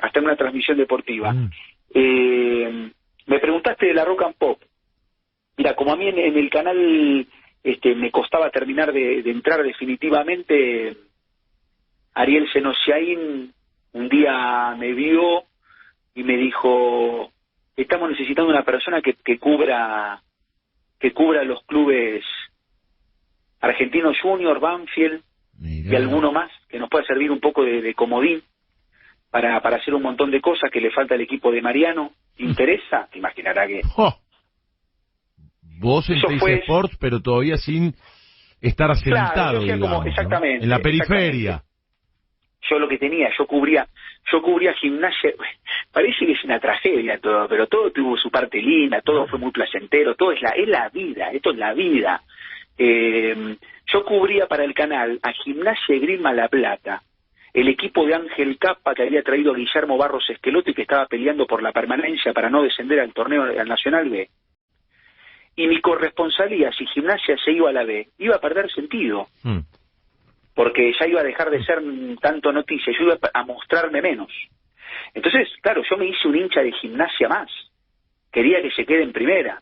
hasta en una transmisión deportiva. Me preguntaste de la Rock and Pop. Mira, como a mí en el canal me costaba terminar de entrar definitivamente, Ariel Senosiaín un día me vio y me dijo: estamos necesitando una persona que cubra los clubes Argentinos Junior, Banfield, y alguno más que nos pueda servir un poco de comodín para hacer un montón de cosas que le falta al equipo de Mariano. ¿Te interesa? Te imaginarás que... Vos en Teis Sports, pero todavía sin estar asentado, claro, digamos, exactamente, ¿no? En la periferia. Yo lo que tenía, yo cubría Gimnasia. Parece que es una tragedia todo, pero todo tuvo su parte linda, todo fue muy placentero, todo es la vida, esto es la vida. Yo cubría para el canal a Gimnasia y Grima La Plata, el equipo de Ángel Capa que había traído a Guillermo Barros Esqueloto y que estaba peleando por la permanencia para no descender al torneo al Nacional B. Y mi corresponsalía, si Gimnasia se iba a la B, iba a perder sentido. Porque ya iba a dejar de ser tanto noticia, yo iba a mostrarme menos. Entonces, claro, yo me hice un hincha de Gimnasia más. Quería que se quede en primera.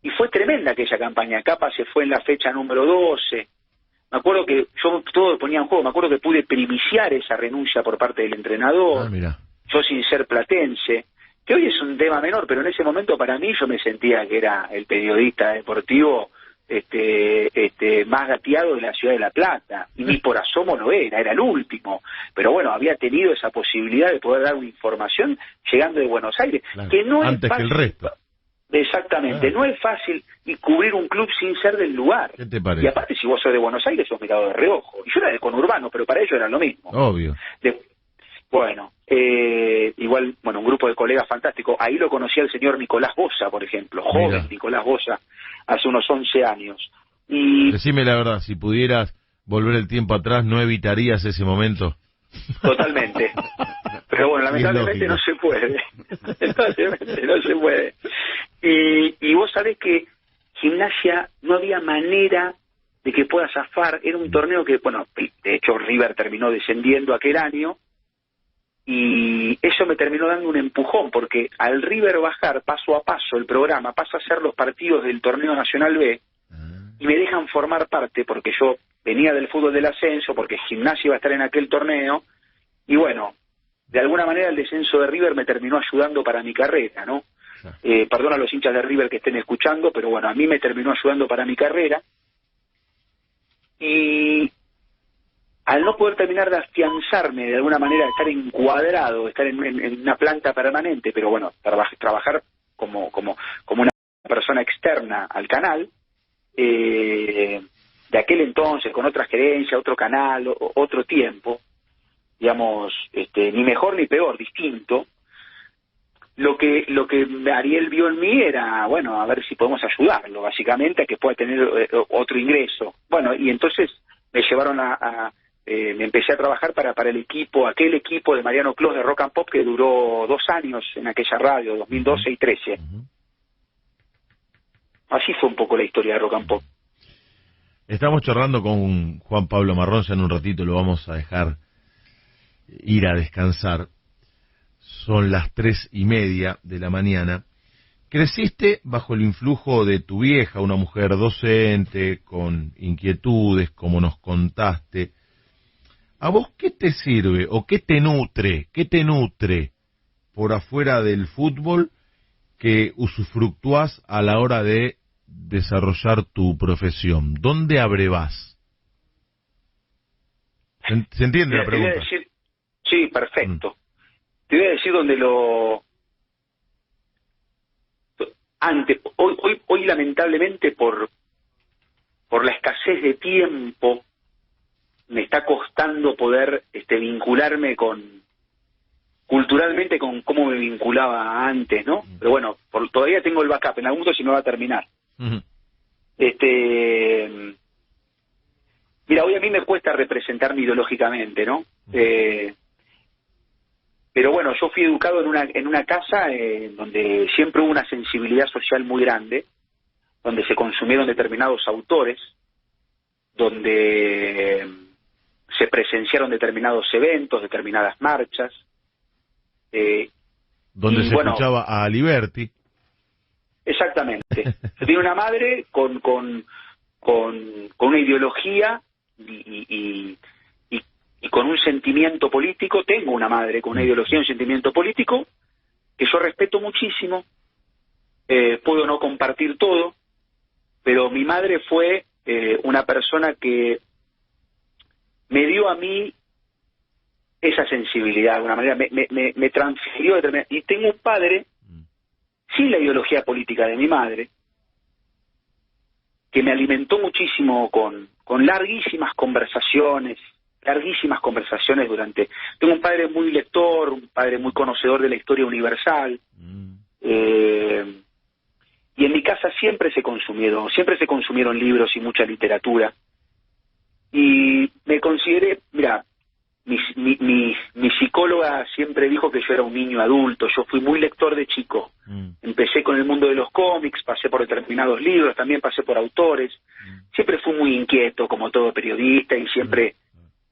Y fue tremenda aquella campaña. Capa se fue en la fecha número 12. Me acuerdo que yo todo ponía en juego. Me acuerdo que pude primiciar esa renuncia por parte del entrenador. Yo sin ser platense. Que hoy es un tema menor, pero en ese momento para mí yo me sentía que era el periodista deportivo más gateado de la ciudad de La Plata, y ni por asomo lo era el último, pero bueno, había tenido esa posibilidad de poder dar una información llegando de Buenos Aires, que no es antes fácil, que el resto. Exactamente, no es fácil y cubrir un club sin ser del lugar. ¿Qué te parece? Y aparte, si vos sos de Buenos Aires, sos mirado de reojo, y yo era de conurbano, pero para ellos era lo mismo. Obvio. Igual, un grupo de colegas fantástico. Ahí lo conocía el señor Nicolás Bosa, por ejemplo, joven Nicolás Bosa, hace unos 11 años. Y decime la verdad, si pudieras volver el tiempo atrás, ¿no evitarías ese momento? Totalmente. Pero bueno, lamentablemente no se puede. Lamentablemente no se puede. Y vos sabés que Gimnasia no había manera de que pueda zafar. Era un torneo que, de hecho River terminó descendiendo aquel año. Y eso me terminó dando un empujón, porque al River bajar paso a paso el programa, pasa a ser los partidos del Torneo Nacional B, y me dejan formar parte, porque yo venía del fútbol del ascenso, porque Gimnasia iba a estar en aquel torneo, y bueno, de alguna manera el descenso de River me terminó ayudando para mi carrera, ¿no? Perdón a los hinchas de River que estén escuchando, pero bueno, a mí me terminó ayudando para mi carrera, y al no poder terminar de afianzarme de alguna manera, de estar encuadrado, estar en una planta permanente, pero bueno, trabajar como una persona externa al canal, de aquel entonces, con otra gerencia, otro canal, otro tiempo, digamos, ni mejor ni peor, distinto. Lo que Ariel vio en mí era, bueno, a ver si podemos ayudarlo, básicamente, a que pueda tener otro ingreso. Bueno, y entonces me llevaron me empecé a trabajar para el equipo, aquel equipo de Mariano Clos de Rock and Pop que duró 2 años en aquella radio, 2012 y 13. Así fue un poco la historia de Rock and Pop. Estamos charlando con Juan Pablo Marrón, ya en un ratito lo vamos a dejar ir a descansar. Son las 3:30 de la mañana. Creciste bajo el influjo de tu vieja, una mujer docente, con inquietudes, como nos contaste. ¿A vos qué te sirve o qué te nutre por afuera del fútbol que usufructúas a la hora de desarrollar tu profesión? ¿Dónde abrevás? ¿Se entiende la pregunta? Te voy a decir, sí, perfecto. Te voy a decir donde hoy lamentablemente por la escasez de tiempo me está costando poder vincularme culturalmente con cómo me vinculaba antes, ¿no? Pero bueno, todavía tengo el backup, en algún momento si me va a terminar. Mira, hoy a mí me cuesta representarme ideológicamente, ¿no? Pero bueno, yo fui educado en una casa donde siempre hubo una sensibilidad social muy grande, donde se consumieron determinados autores, donde se presenciaron determinados eventos, determinadas marchas. Donde se escuchaba a Aliberti. Exactamente. Yo tenía una madre con una ideología y con un sentimiento político. Tengo una madre con una ideología y un sentimiento político que yo respeto muchísimo. Puedo no compartir todo, pero mi madre fue una persona que me dio a mí esa sensibilidad, de alguna manera, me transfirió. Y tengo un padre, sin la ideología política de mi madre, que me alimentó muchísimo con larguísimas conversaciones durante... Tengo un padre muy lector, un padre muy conocedor de la historia universal, y en mi casa siempre se consumieron libros y mucha literatura, y me consideré, mira, mi psicóloga siempre dijo que yo era un niño adulto. Yo fui muy lector de chico. Empecé con el mundo de los cómics, pasé por determinados libros, también pasé por autores. Siempre fui muy inquieto, como todo periodista, y siempre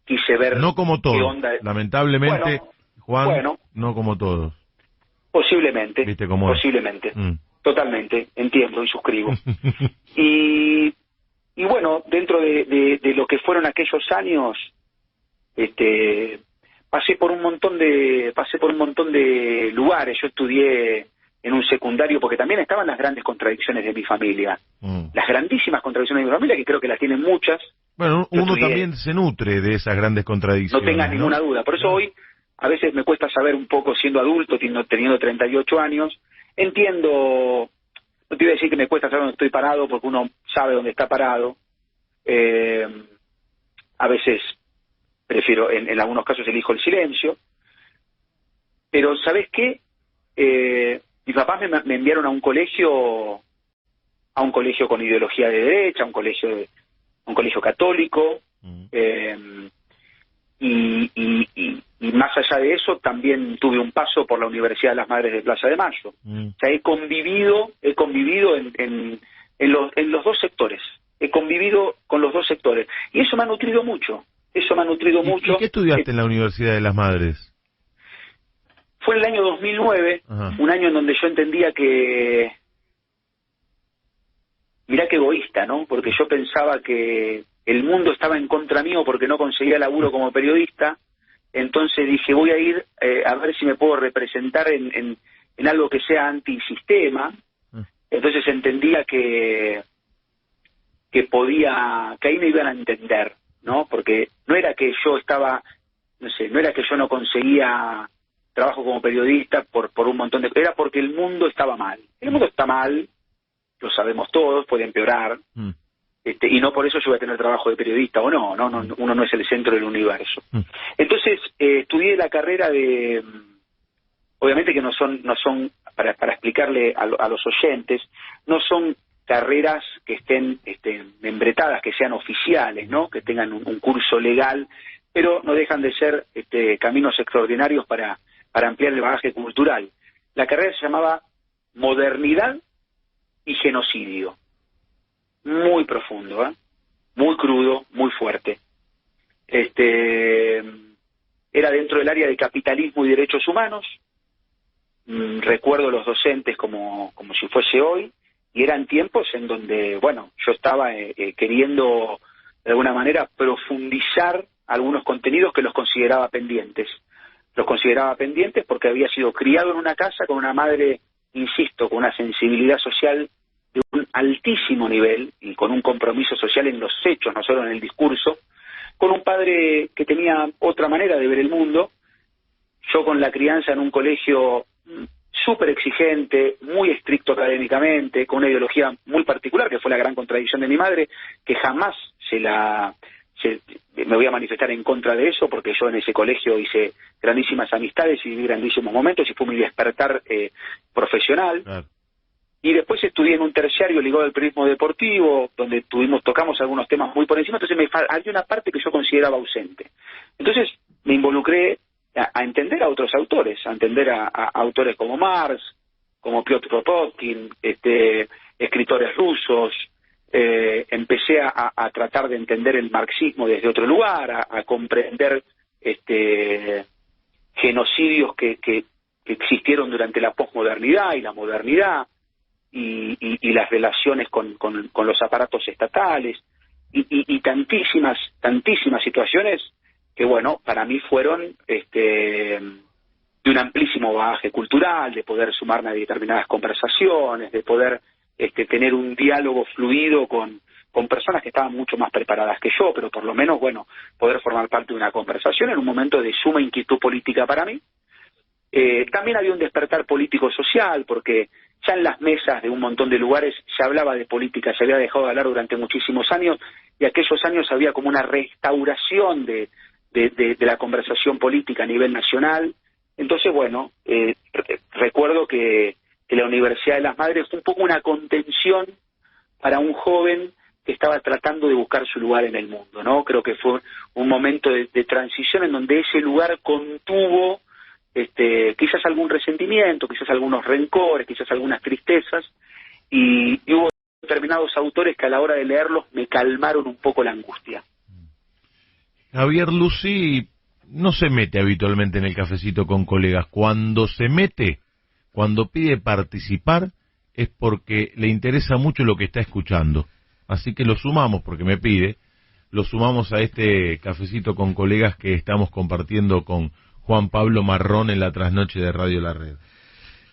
quise ver... No como todos, qué onda. lamentablemente, bueno, Juan, no como todos. Posiblemente, ¿viste cómo posiblemente. Totalmente, entiendo y suscribo. Y bueno, dentro de lo que fueron aquellos años... pasé por un montón de lugares. Yo estudié en un secundario porque también estaban las grandes contradicciones de mi familia, las grandísimas contradicciones de mi familia, que creo que las tienen muchas. Bueno, uno también se nutre de esas grandes contradicciones. No tengas ninguna duda. Por eso hoy a veces me cuesta saber un poco, siendo adulto, teniendo 38 años, entiendo. No te voy a decir que me cuesta saber dónde estoy parado, porque uno sabe dónde está parado. A veces prefiero, en algunos casos elijo el silencio, pero ¿sabes qué? Mis papás me enviaron a un colegio con ideología de derecha, a un colegio católico, y más allá de eso también tuve un paso por la Universidad de las Madres de Plaza de Mayo. O sea, he convivido en los dos sectores, he convivido con los dos sectores, y eso me ha nutrido mucho. ¿Y qué estudiaste en la Universidad de las Madres? Fue en el año 2009, Ajá. un año en donde yo entendía que... Mirá qué egoísta, ¿no? Porque yo pensaba que el mundo estaba en contra mío porque no conseguía laburo como periodista. Entonces dije, voy a ir a ver si me puedo representar en algo que sea antisistema. Entonces entendía que ahí me iban a entender, ¿no? Porque no era que yo estaba, no sé, no era que yo no conseguía trabajo como periodista por un montón de... Era porque el mundo estaba mal. El mundo está mal, lo sabemos todos, puede empeorar, y no por eso yo voy a tener trabajo de periodista, o no, uno no es el centro del universo. Entonces, estudié la carrera de... Obviamente que no son para explicarle a los oyentes, no son carreras que estén membretadas, que sean oficiales, ¿no? Que tengan un curso legal, pero no dejan de ser caminos extraordinarios para ampliar el bagaje cultural. La carrera se llamaba Modernidad y Genocidio. Muy profundo, muy crudo, muy fuerte. Era dentro del área de capitalismo y derechos humanos. Recuerdo los docentes como si fuese hoy, y eran tiempos en donde, bueno, yo estaba queriendo de alguna manera profundizar algunos contenidos que los consideraba pendientes. Los consideraba pendientes porque había sido criado en una casa con una madre, insisto, con una sensibilidad social de un altísimo nivel y con un compromiso social en los hechos, no solo en el discurso, con un padre que tenía otra manera de ver el mundo. Yo con la crianza en un colegio súper exigente, muy estricto académicamente, con una ideología muy particular, que fue la gran contradicción de mi madre, que jamás me voy a manifestar en contra de eso, porque yo en ese colegio hice grandísimas amistades y viví grandísimos momentos, y fue mi despertar profesional. Claro. Y después estudié en un terciario ligado al periodismo deportivo, donde tocamos algunos temas muy por encima, entonces había una parte que yo consideraba ausente. Entonces me involucré a entender a otros autores, a entender a autores como Marx, como Piotr Kropotkin, escritores rusos. Empecé a tratar de entender el marxismo desde otro lugar, a comprender genocidios que existieron durante la posmodernidad y la modernidad, y las relaciones con los aparatos estatales, y tantísimas situaciones que, bueno, para mí fueron de un amplísimo bagaje cultural, de poder sumarme a determinadas conversaciones, de poder tener un diálogo fluido con personas que estaban mucho más preparadas que yo, pero por lo menos, bueno, poder formar parte de una conversación en un momento de suma inquietud política para mí. También había un despertar político-social, porque ya en las mesas de un montón de lugares se hablaba de política, se había dejado de hablar durante muchísimos años, y aquellos años había como una restauración de la conversación política a nivel nacional. Entonces, bueno, recuerdo que la Universidad de las Madres fue un poco una contención para un joven que estaba tratando de buscar su lugar en el mundo, ¿no? Creo que fue un momento de transición en donde ese lugar contuvo quizás algún resentimiento, quizás algunos rencores, quizás algunas tristezas, y hubo determinados autores que a la hora de leerlos me calmaron un poco la angustia. Javier Lucy no se mete habitualmente en el cafecito con colegas. Cuando se mete, cuando pide participar, es porque le interesa mucho lo que está escuchando. Así que lo sumamos, porque me pide, lo sumamos a este cafecito con colegas que estamos compartiendo con Juan Pablo Marrón en la trasnoche de Radio La Red.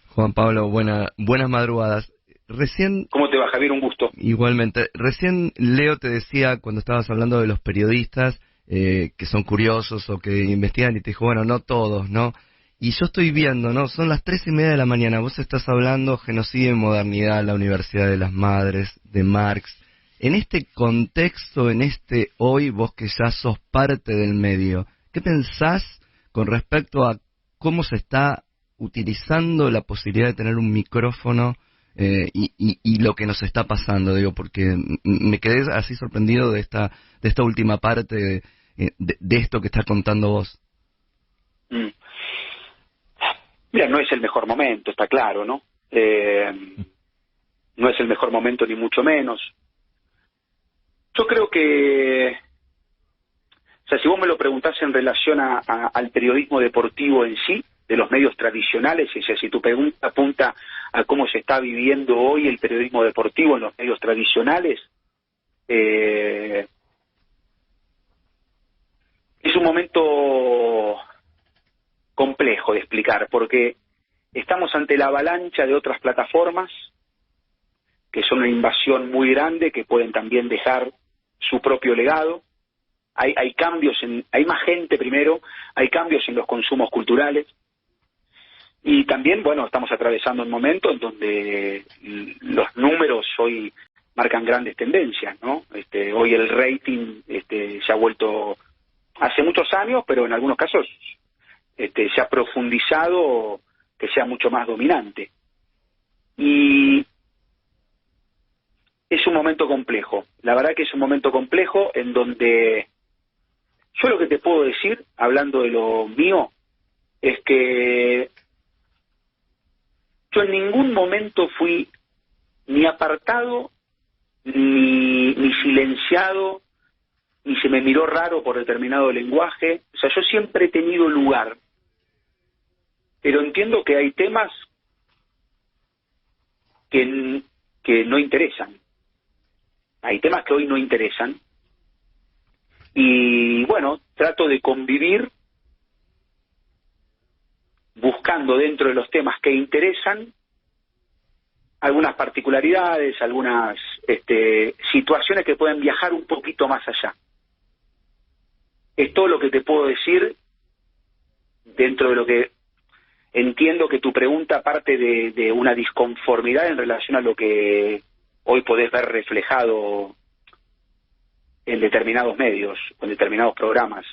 Juan Pablo, buenas madrugadas. Recién... ¿Cómo te va, Javier? Un gusto. Igualmente. Recién Leo te decía, cuando estabas hablando de los periodistas que son curiosos o que investigan, y te dijo, bueno, no todos, ¿no? Y yo estoy viendo, ¿no? Son las 3:30 de la mañana, vos estás hablando genocidio y modernidad, la Universidad de las Madres, de Marx. En este contexto, en hoy, vos que ya sos parte del medio, ¿qué pensás con respecto a cómo se está utilizando la posibilidad de tener un micrófono y lo que nos está pasando? Digo, porque me quedé así sorprendido de esta última parte de esto que estás contando vos. Mira, no es el mejor momento, está claro, ¿no? No es el mejor momento ni mucho menos. Yo creo que, o sea, si vos me lo preguntás en relación al periodismo deportivo en sí, los medios tradicionales, o sea, si tu pregunta apunta a cómo se está viviendo hoy el periodismo deportivo en los medios tradicionales, es un momento complejo de explicar, porque estamos ante la avalancha de otras plataformas que son una invasión muy grande, que pueden también dejar su propio legado. Hay cambios, hay más gente primero, hay cambios en los consumos culturales, y también, bueno, estamos atravesando un momento en donde los números hoy marcan grandes tendencias, ¿no? Hoy el rating se ha vuelto, hace muchos años, pero en algunos casos se ha profundizado, que sea mucho más dominante. Y es un momento complejo, la verdad que es un momento complejo en donde yo lo que te puedo decir, hablando de lo mío, es que yo en ningún momento fui ni apartado, ni silenciado, ni se me miró raro por determinado lenguaje. O sea, yo siempre he tenido lugar, pero entiendo que hay temas que no interesan. Hay temas que hoy no interesan. Y bueno, trato de convivir buscando dentro de los temas que interesan algunas particularidades, algunas situaciones que pueden viajar un poquito más allá. Es todo lo que te puedo decir dentro de lo que entiendo que tu pregunta parte de una disconformidad en relación a lo que hoy podés ver reflejado en determinados medios, o en determinados programas.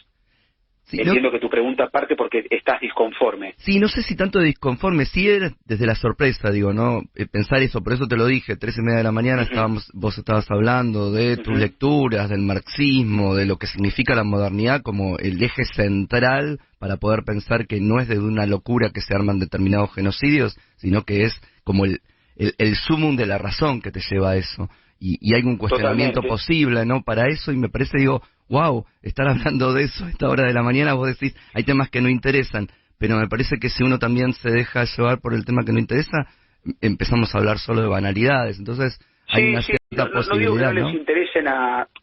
Sí, entiendo que tu pregunta parte porque estás disconforme. Sí, no sé si tanto disconforme, sí era desde la sorpresa, digo, ¿no? Pensar eso, por eso te lo dije, 3:30 de la mañana vos estabas hablando de tus lecturas, del marxismo, de lo que significa la modernidad como el eje central para poder pensar que no es de una locura que se arman determinados genocidios, sino que es como el sumum de la razón que te lleva a eso. Y hay un cuestionamiento posible, ¿no? Para eso, y me parece, digo, wow, estar hablando de eso a esta hora de la mañana, vos decís, hay temas que no interesan, pero me parece que si uno también se deja llevar por el tema que no interesa, empezamos a hablar solo de banalidades, entonces hay una cierta posibilidad, no les interesen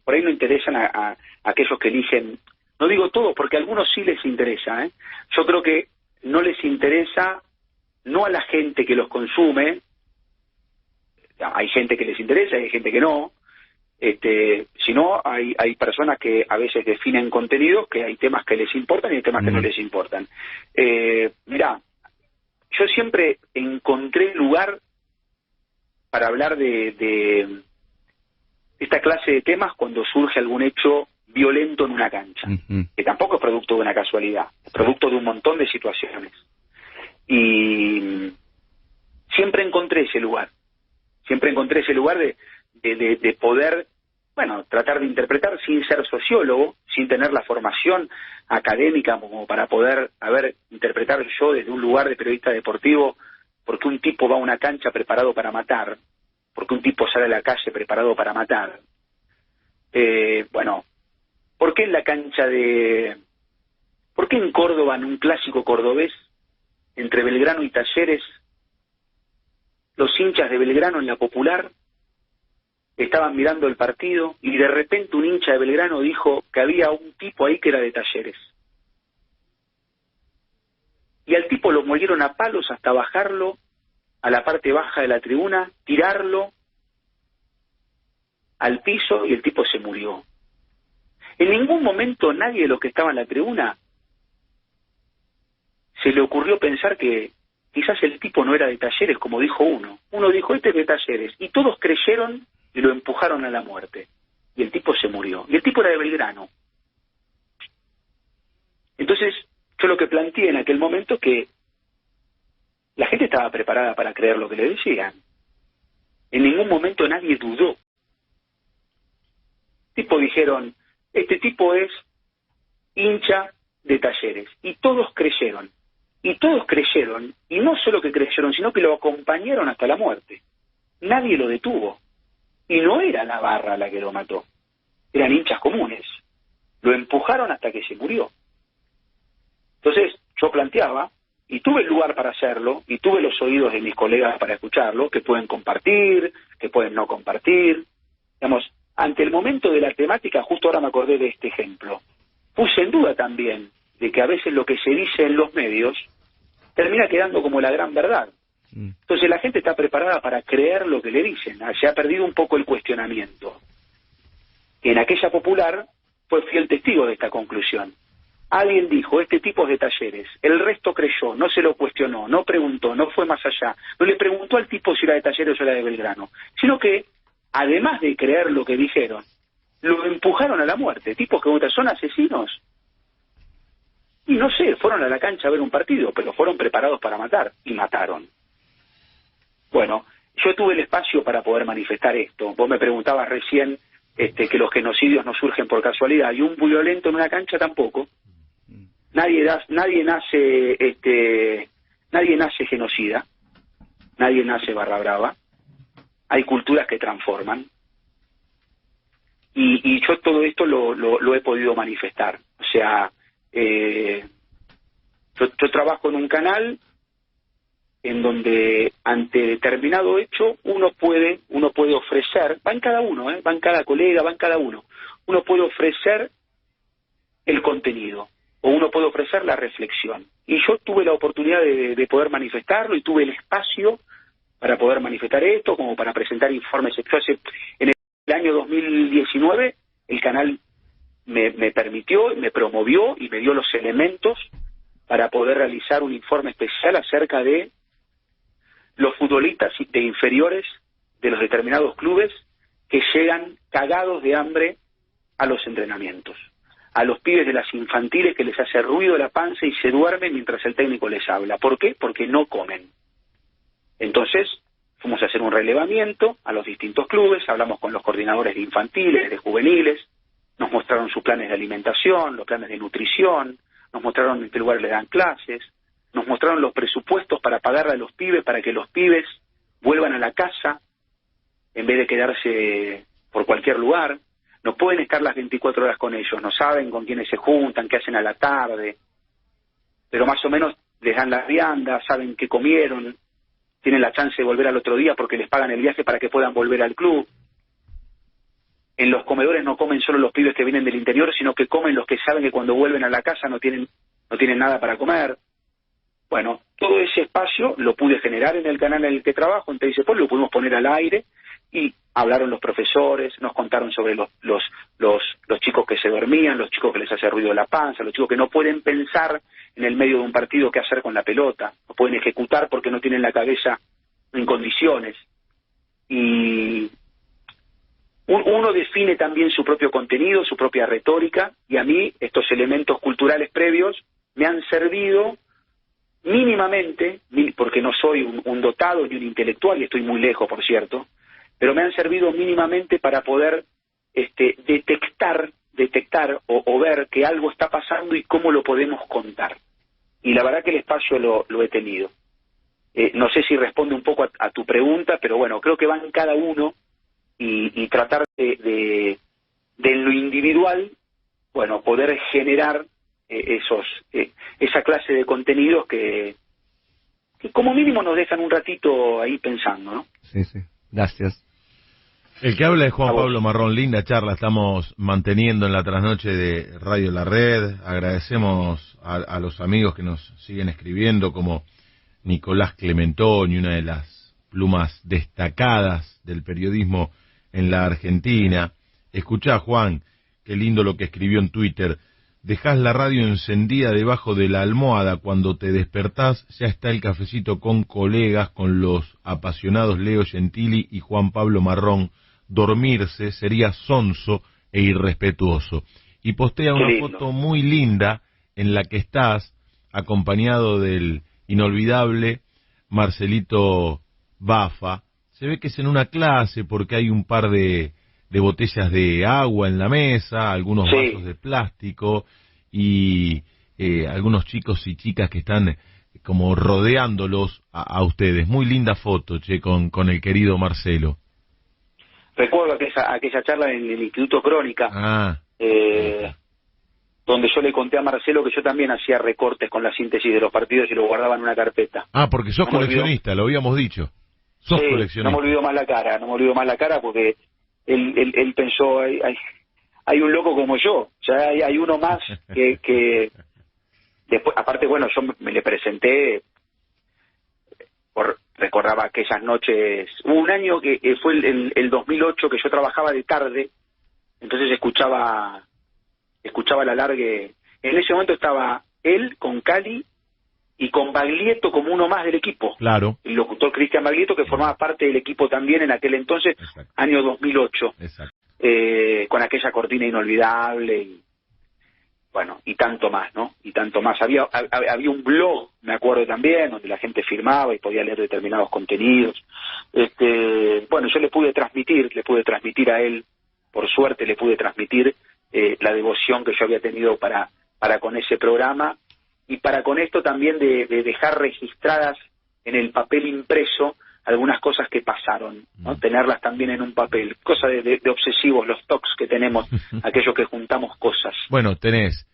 por ahí no interesan a aquellos que eligen, no digo todos, porque a algunos sí les interesa, Yo creo que no les interesa, no a la gente que los consume, hay gente que les interesa, hay gente que no, sino hay personas que a veces definen contenidos, que hay temas que les importan y hay temas que no les importan. Mirá, yo siempre encontré lugar para hablar de esta clase de temas cuando surge algún hecho violento en una cancha, que tampoco es producto de una casualidad, es producto de un montón de situaciones. Y siempre encontré ese lugar de poder, bueno, tratar de interpretar sin ser sociólogo, sin tener la formación académica como para poder, interpretar yo desde un lugar de periodista deportivo, porque un tipo va a una cancha preparado para matar, porque un tipo sale a la calle preparado para matar. Bueno, ¿por qué en la cancha por qué en Córdoba, en un clásico cordobés, entre Belgrano y Talleres, los hinchas de Belgrano en la Popular estaban mirando el partido y de repente un hincha de Belgrano dijo que había un tipo ahí que era de Talleres? Y al tipo lo molieron a palos hasta bajarlo a la parte baja de la tribuna, tirarlo al piso y el tipo se murió. En ningún momento nadie de los que estaba en la tribuna se le ocurrió pensar que quizás el tipo no era de Talleres, como dijo uno. Uno dijo, este es de Talleres, y todos creyeron y lo empujaron a la muerte. Y el tipo se murió. Y el tipo era de Belgrano. Entonces, yo lo que planteé en aquel momento que la gente estaba preparada para creer lo que le decían. En ningún momento nadie dudó. Tipo dijeron, este tipo es hincha de Talleres. Y todos creyeron. Y todos creyeron, y no solo que creyeron, sino que lo acompañaron hasta la muerte. Nadie lo detuvo. Y no era la barra la que lo mató. Eran hinchas comunes. Lo empujaron hasta que se murió. Entonces, yo planteaba y tuve el lugar para hacerlo, y tuve los oídos de mis colegas para escucharlo, que pueden compartir, que pueden no compartir. Digamos, ante el momento de la temática, justo ahora me acordé de este ejemplo, puse en duda también de que a veces lo que se dice en los medios termina quedando como la gran verdad. Entonces la gente está preparada para creer lo que le dicen. Se ha perdido un poco el cuestionamiento. En aquella popular fue fiel testigo de esta conclusión. Alguien dijo, este tipo es de Talleres, el resto creyó, no se lo cuestionó, no preguntó, no fue más allá, no le preguntó al tipo si era de Talleres o era de Belgrano, sino que, además de creer lo que dijeron, lo empujaron a la muerte. Tipos que son asesinos. Y no sé, fueron a la cancha a ver un partido, pero fueron preparados para matar, y mataron. Bueno, yo tuve el espacio para poder manifestar esto. Vos me preguntabas recién que los genocidios no surgen por casualidad, y un violento en una cancha tampoco. Nadie nace genocida, nadie nace barra brava. Hay culturas que transforman, y yo todo esto lo he podido manifestar. O sea, yo trabajo en un canal en donde ante determinado hecho uno puede ofrecer, va en cada uno, va en cada colega, va en cada uno puede ofrecer el contenido, o uno puede ofrecer la reflexión. Y yo tuve la oportunidad de poder manifestarlo, y tuve el espacio para poder manifestar esto, como para presentar informes. En el año 2019 el canal me permitió, me promovió y me dio los elementos para poder realizar un informe especial acerca de los futbolistas de inferiores de los determinados clubes que llegan cagados de hambre a los entrenamientos, a los pibes de las infantiles que les hace ruido la panza y se duermen mientras el técnico les habla. ¿Por qué? Porque no comen. Entonces fuimos a hacer un relevamiento a los distintos clubes, hablamos con los coordinadores de infantiles, de juveniles, nos mostraron sus planes de alimentación, los planes de nutrición, nos mostraron en qué lugar le dan clases, nos mostraron los presupuestos para pagarle a los pibes para que los pibes vuelvan a la casa en vez de quedarse por cualquier lugar. No pueden estar las 24 horas con ellos, no saben con quiénes se juntan, qué hacen a la tarde, pero más o menos les dan las viandas, saben qué comieron, tienen la chance de volver al otro día porque les pagan el viaje para que puedan volver al club. En los comedores no comen solo los pibes que vienen del interior, sino que comen los que saben que cuando vuelven a la casa no tienen nada para comer. Bueno, todo ese espacio lo pude generar en el canal en el que trabajo, en TIC Sport, lo pudimos poner al aire, y hablaron los profesores, nos contaron sobre los chicos que se dormían, los chicos que les hace ruido la panza, los chicos que no pueden pensar en el medio de un partido qué hacer con la pelota, no pueden ejecutar porque no tienen la cabeza en condiciones. Y uno define también su propio contenido, su propia retórica, y a mí estos elementos culturales previos me han servido mínimamente, porque no soy un dotado ni un intelectual, y estoy muy lejos, por cierto, pero me han servido mínimamente para poder detectar o ver que algo está pasando y cómo lo podemos contar. Y la verdad que el espacio lo he tenido. No sé si responde un poco a tu pregunta, pero bueno, creo que va en cada uno, y tratar de lo individual, bueno, poder generar esa clase de contenidos que como mínimo nos dejan un ratito ahí pensando, ¿no? Sí, gracias. El que habla es Juan Pablo Marrón. Linda charla estamos manteniendo en la trasnoche de Radio La Red. Agradecemos a los amigos que nos siguen escribiendo, como Nicolás Clementoni, una de las plumas destacadas del periodismo en la Argentina. Escuchá, Juan, qué lindo lo que escribió en Twitter. Dejás la radio encendida debajo de la almohada, cuando te despertás ya está el cafecito con colegas, con los apasionados Leo Gentili y Juan Pablo Marrón. Dormirse sería sonso e irrespetuoso. Y postea una foto muy linda en la que estás acompañado del inolvidable Marcelito Bafa. Se ve que es en una clase porque hay un par de botellas de agua en la mesa, algunos vasos de plástico y algunos chicos y chicas que están como rodeándolos a ustedes. Muy linda foto, con el querido Marcelo. Recuerdo aquella charla en el Instituto Crónica. donde yo le conté a Marcelo que yo también hacía recortes con la síntesis de los partidos y lo guardaba en una carpeta. Ah, porque sos coleccionista, lo habíamos dicho. Sos sí, coleccionista. No me olvido más la cara porque él pensó, hay un loco como yo, o sea, hay uno más que después, aparte, bueno, yo me le presenté, recordaba aquellas noches, hubo un año que fue el 2008 que yo trabajaba de tarde, entonces escuchaba el alargue. En ese momento estaba él con Cali y con Baglietto como uno más del equipo. Claro. El locutor Cristian Baglietto, que formaba parte del equipo también en aquel entonces, exacto, año 2008. Exacto. Con aquella cortina inolvidable y bueno, y tanto más, ¿no? Y tanto más. Había un blog, me acuerdo también, donde la gente firmaba y podía leer determinados contenidos. Bueno, yo le pude transmitir a él, por suerte le pude transmitir la devoción que yo había tenido para con ese programa y para con esto también de dejar registradas en el papel impreso algunas cosas que pasaron, ¿no? Tenerlas también en un papel, cosa de obsesivos, los tocs que tenemos, aquellos que juntamos cosas. Bueno, tenés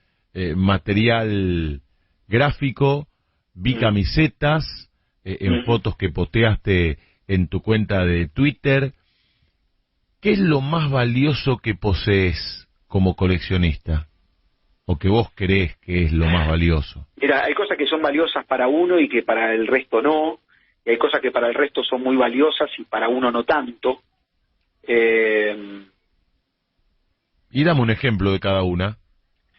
material gráfico, vi camisetas, en fotos que posteaste en tu cuenta de Twitter. ¿Qué es lo más valioso que posees como coleccionista? ¿O que vos creés que es lo más valioso? Mira, hay cosas que son valiosas para uno y que para el resto no. Y hay cosas que para el resto son muy valiosas y para uno no tanto. Y dame un ejemplo de cada una,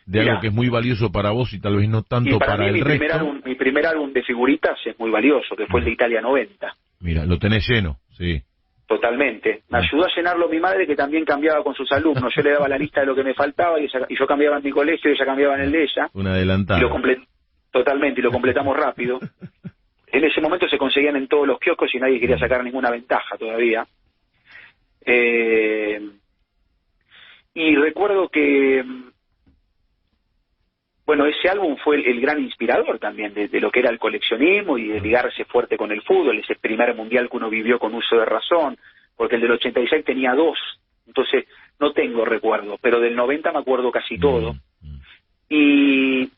de algo que es muy valioso para vos y tal vez no tanto para el resto. Mi primer álbum de figuritas es muy valioso, que fue el de Italia 90. Mira, lo tenés lleno, sí. Totalmente. Me ayudó a llenarlo mi madre, que también cambiaba con sus alumnos. Yo le daba la lista de lo que me faltaba y yo cambiaba en mi colegio y ella cambiaba en el de ella. Una adelantada. Totalmente, y lo completamos rápido. En ese momento se conseguían en todos los kioscos y nadie quería sacar ninguna ventaja todavía. Y recuerdo que, bueno, ese álbum fue el gran inspirador también de lo que era el coleccionismo y de ligarse fuerte con el fútbol, ese primer mundial que uno vivió con uso de razón, porque el del 86 tenía 2, entonces no tengo recuerdo, pero del 90 me acuerdo casi todo. Y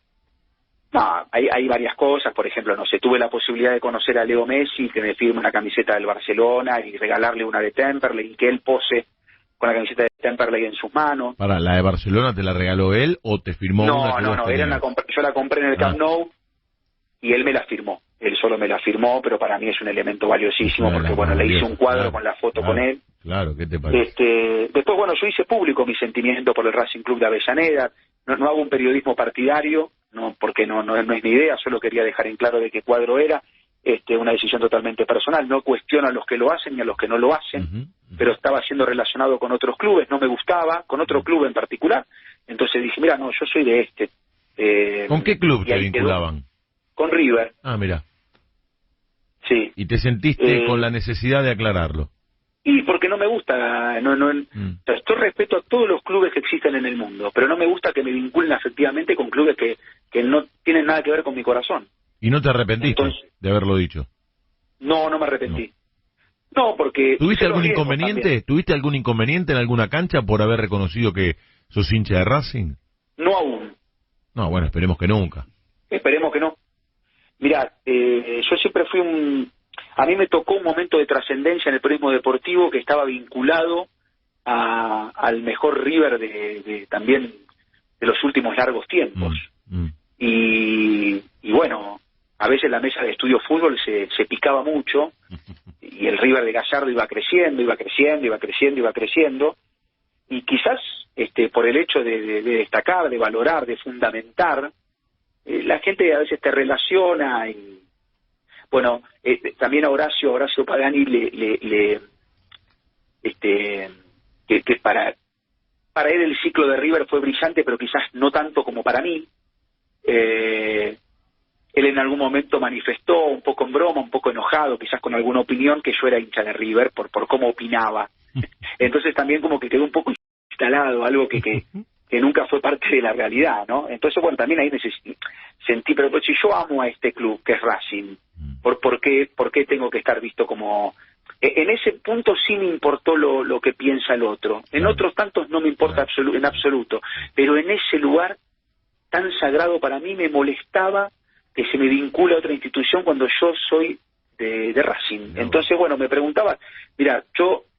no, hay varias cosas, por ejemplo, no sé, tuve la posibilidad de conocer a Leo Messi, que me firme una camiseta del Barcelona y regalarle una de Temperley y que él pose con la camiseta de Temperley en sus manos. ¿Para la de Barcelona te la regaló él o te firmó una? No, yo la compré en el Camp Nou y él me la firmó. Él solo me la firmó, pero para mí es un elemento valiosísimo porque, bueno, le hice un cuadro con la foto con él. Claro, ¿qué te parece? Después, bueno, yo hice público mi sentimiento por el Racing Club de Avellaneda. No hago un periodismo partidario, no, porque no es mi idea, solo quería dejar en claro de qué cuadro era. Una decisión totalmente personal, no cuestiono a los que lo hacen ni a los que no lo hacen, pero estaba siendo relacionado con otros clubes, no me gustaba, con otro club en particular, entonces dije, mira, no, yo soy de este. ¿Con qué club te vinculaban? Con River. Ah, mira. Sí. ¿Y te sentiste con la necesidad de aclararlo? Y porque no me gusta, o sea, yo respeto a todos los clubes que existen en el mundo, pero no me gusta que me vinculen afectivamente con clubes que no tienen nada que ver con mi corazón. ¿Y no te arrepentiste de haberlo dicho? No me arrepentí. No, porque... ¿Tuviste algún inconveniente? ¿Tuviste algún inconveniente en alguna cancha por haber reconocido que sos hincha de Racing? No aún. No, bueno, esperemos que nunca. Esperemos que no. Mirá, yo siempre fui a mí me tocó un momento de trascendencia en el periodismo deportivo que estaba vinculado al mejor River también de los últimos largos tiempos. Y bueno, a veces la mesa de estudio fútbol se picaba mucho y el River de Gallardo iba creciendo y quizás por el hecho de destacar, de valorar, de fundamentar, la gente a veces te relaciona y bueno, también a Horacio Pagani que para él el ciclo de River fue brillante, pero quizás no tanto como para mí. Él en algún momento manifestó, un poco en broma, un poco enojado, quizás con alguna opinión, que yo era hincha de River por cómo opinaba. Entonces también como que quedó un poco instalado, algo que nunca fue parte de la realidad, ¿no? Entonces, bueno, también ahí sentí, pero si yo amo a este club, que es Racing, ¿por qué tengo que estar visto como...? En ese punto sí me importó lo que piensa el otro. En otros tantos no me importa en absoluto. Pero en ese lugar tan sagrado para mí, me molestaba que se me vincula a otra institución cuando yo soy de Racing. Entonces, bueno, me preguntaba, mira,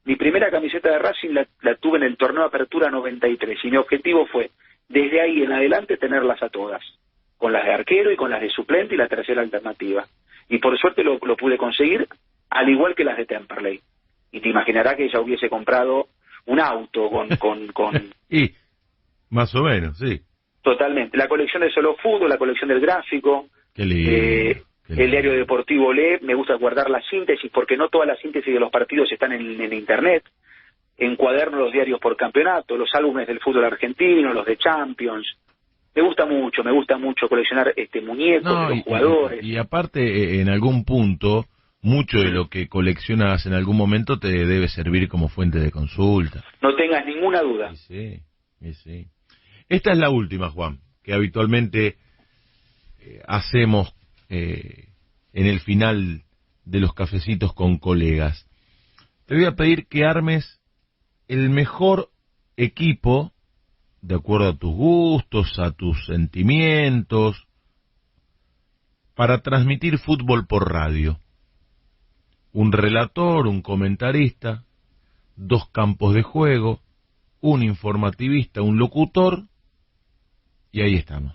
mi primera camiseta de Racing la tuve en el torneo de Apertura 93 y mi objetivo fue, desde ahí en adelante, tenerlas a todas, con las de arquero y con las de suplente y la tercera alternativa. Y por suerte lo pude conseguir, al igual que las de Temperley. Y te imaginarás que ella hubiese comprado un auto con y más o menos, sí. Totalmente. La colección de Solo Fútbol, la colección del gráfico, Qué lindo. el diario deportivo Le, me gusta guardar la síntesis, porque no todas las síntesis de los partidos están en internet. Encuaderno los diarios por campeonato, los álbumes del fútbol argentino, los de Champions. Me gusta mucho coleccionar muñecos de los jugadores. Y aparte, en algún punto, mucho de lo que coleccionas en algún momento te debe servir como fuente de consulta. No tengas ninguna duda. Sí. Esta es la última, Juan, que habitualmente hacemos en el final de los cafecitos con colegas. Te voy a pedir que armes el mejor equipo de acuerdo a tus gustos, a tus sentimientos, para transmitir fútbol por radio. Un relator, un comentarista, 2 campos de juego, un informativista, un locutor, y ahí estamos.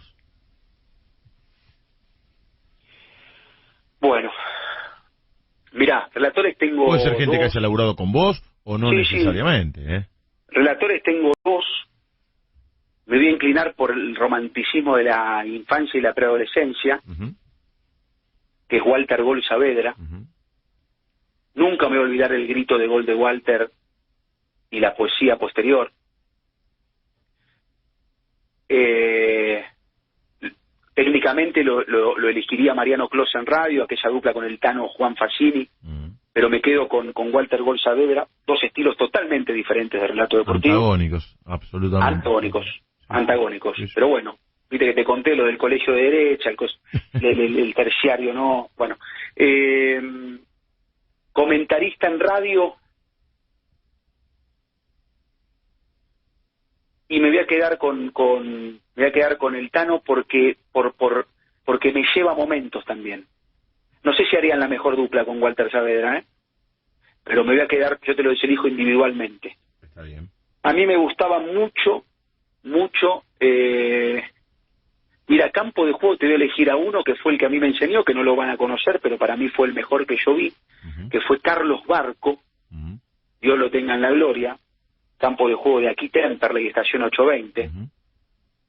Bueno, mirá, relatores tengo Puede ser gente 2. que haya laburado con vos, o no Sí, necesariamente, ¿eh? Relatores tengo 2. Me voy a inclinar por el romanticismo de la infancia y la preadolescencia, que es Walter Gol Saavedra. Nunca me voy a olvidar el grito de gol de Walter y la poesía posterior. Técnicamente lo elegiría Mariano Clos en radio, aquella dupla con el Tano Juan Facini, pero me quedo con Walter Gol Saavedra, 2 estilos totalmente diferentes de relato deportivo. Antagónicos, absolutamente. Antagónicos. Sí. Pero bueno, viste que te conté lo del colegio de derecha, el terciario, ¿no? Bueno, comentarista en radio, y me voy a quedar con el Tano porque me lleva momentos también. No sé si harían la mejor dupla con Walter Saavedra, pero me voy a quedar, yo te lo elijo individualmente. Está bien. A mí me gustaba mucho, mira, campo de juego te voy a elegir a uno que fue el que a mí me enseñó, que no lo van a conocer, pero para mí fue el mejor que yo vi, que fue Carlos Barco, Dios lo tenga en la gloria, campo de juego de aquí Temperley, estación 820,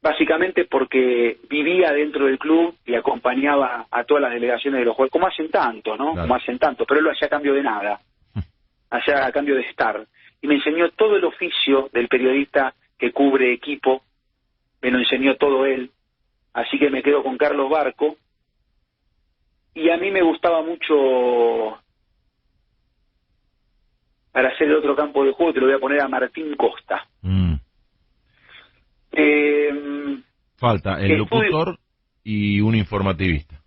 básicamente porque vivía dentro del club y acompañaba a todas las delegaciones de los jugadores, como hacen tanto, ¿no? Claro. Como hacen tanto, pero él lo hacía a cambio de nada, hacía a cambio de estar, y me enseñó todo el oficio del periodista que cubre equipo, me lo enseñó todo él, así que me quedo con Carlos Barco, y a mí me gustaba mucho, para hacer el otro campo de juego, te lo voy a poner a Martín Costa. Falta el locutor y un informativista.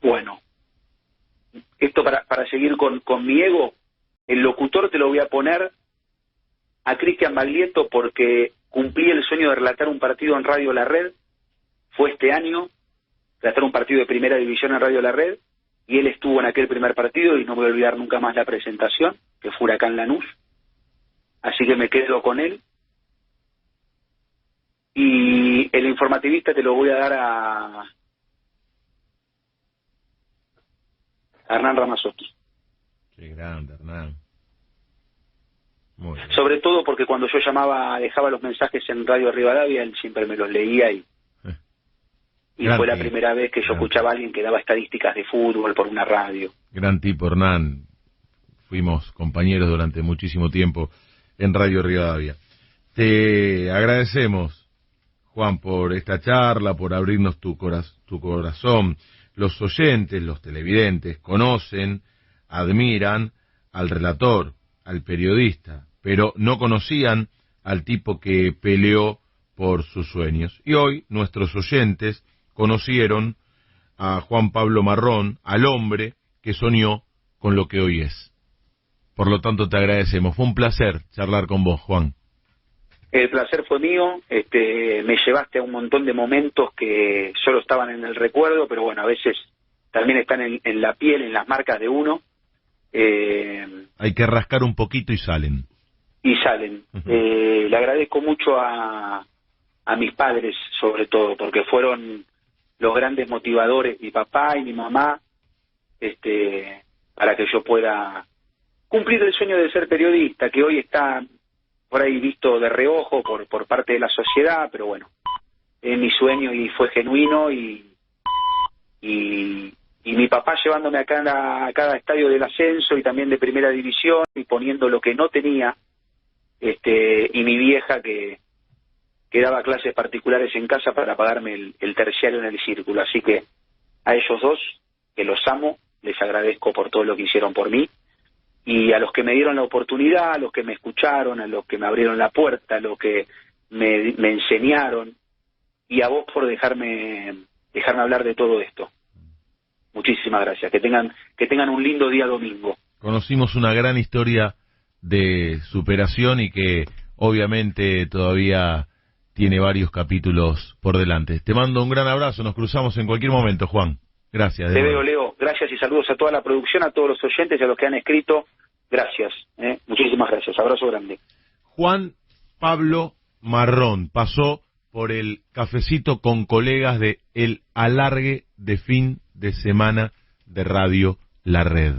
Bueno, esto para seguir con mi ego, el locutor te lo voy a poner a Cristian Baglietto porque cumplí el sueño de relatar un partido en Radio La Red, fue este año, relatar un partido de primera división en Radio La Red, y él estuvo en aquel primer partido y no voy a olvidar nunca más la presentación, que fue Huracán Lanús, así que me quedo con él. Y el informativista te lo voy a dar a Hernán Ramazzotti. Qué grande, Hernán. Muy bien. Sobre todo porque cuando yo dejaba los mensajes en Radio Rivadavia, él siempre me los leía y fue la primera vez que yo escuchaba a alguien que daba estadísticas de fútbol por una radio. Gran tipo, Hernán. Fuimos compañeros durante muchísimo tiempo en Radio Rivadavia. Te agradecemos, Juan, por esta charla, por abrirnos tu corazón. Los oyentes, los televidentes, conocen, admiran al relator, al periodista, pero no conocían al tipo que peleó por sus sueños. Y hoy nuestros oyentes conocieron a Juan Pablo Marrón, al hombre que soñó con lo que hoy es. Por lo tanto, te agradecemos. Fue un placer charlar con vos, Juan. El placer fue mío, me llevaste a un montón de momentos que solo estaban en el recuerdo, pero bueno, a veces también están en la piel, en las marcas de uno. Hay que rascar un poquito y salen. Y salen. Le agradezco mucho a mis padres, sobre todo, porque fueron los grandes motivadores, mi papá y mi mamá, para que yo pueda cumplir el sueño de ser periodista, que hoy está por ahí visto de reojo por parte de la sociedad, pero bueno, es mi sueño y fue genuino, y mi papá llevándome a cada estadio del ascenso y también de primera división y poniendo lo que no tenía, y mi vieja que daba clases particulares en casa para pagarme el terciario en el círculo. Así que a ellos dos, que los amo, les agradezco por todo lo que hicieron por mí, y a los que me dieron la oportunidad, a los que me escucharon, a los que me abrieron la puerta, a los que me enseñaron, y a vos por dejarme hablar de todo esto. Muchísimas gracias. Que tengan un lindo día domingo. Conocimos una gran historia de superación y que obviamente todavía tiene varios capítulos por delante. Te mando un gran abrazo, nos cruzamos en cualquier momento, Juan. Gracias. Te veo, Leo. Gracias y saludos a toda la producción, a todos los oyentes y a los que han escrito. Gracias. Muchísimas gracias. Abrazo grande. Juan Pablo Marrón pasó por el cafecito con colegas de El Alargue de fin de semana de Radio La Red.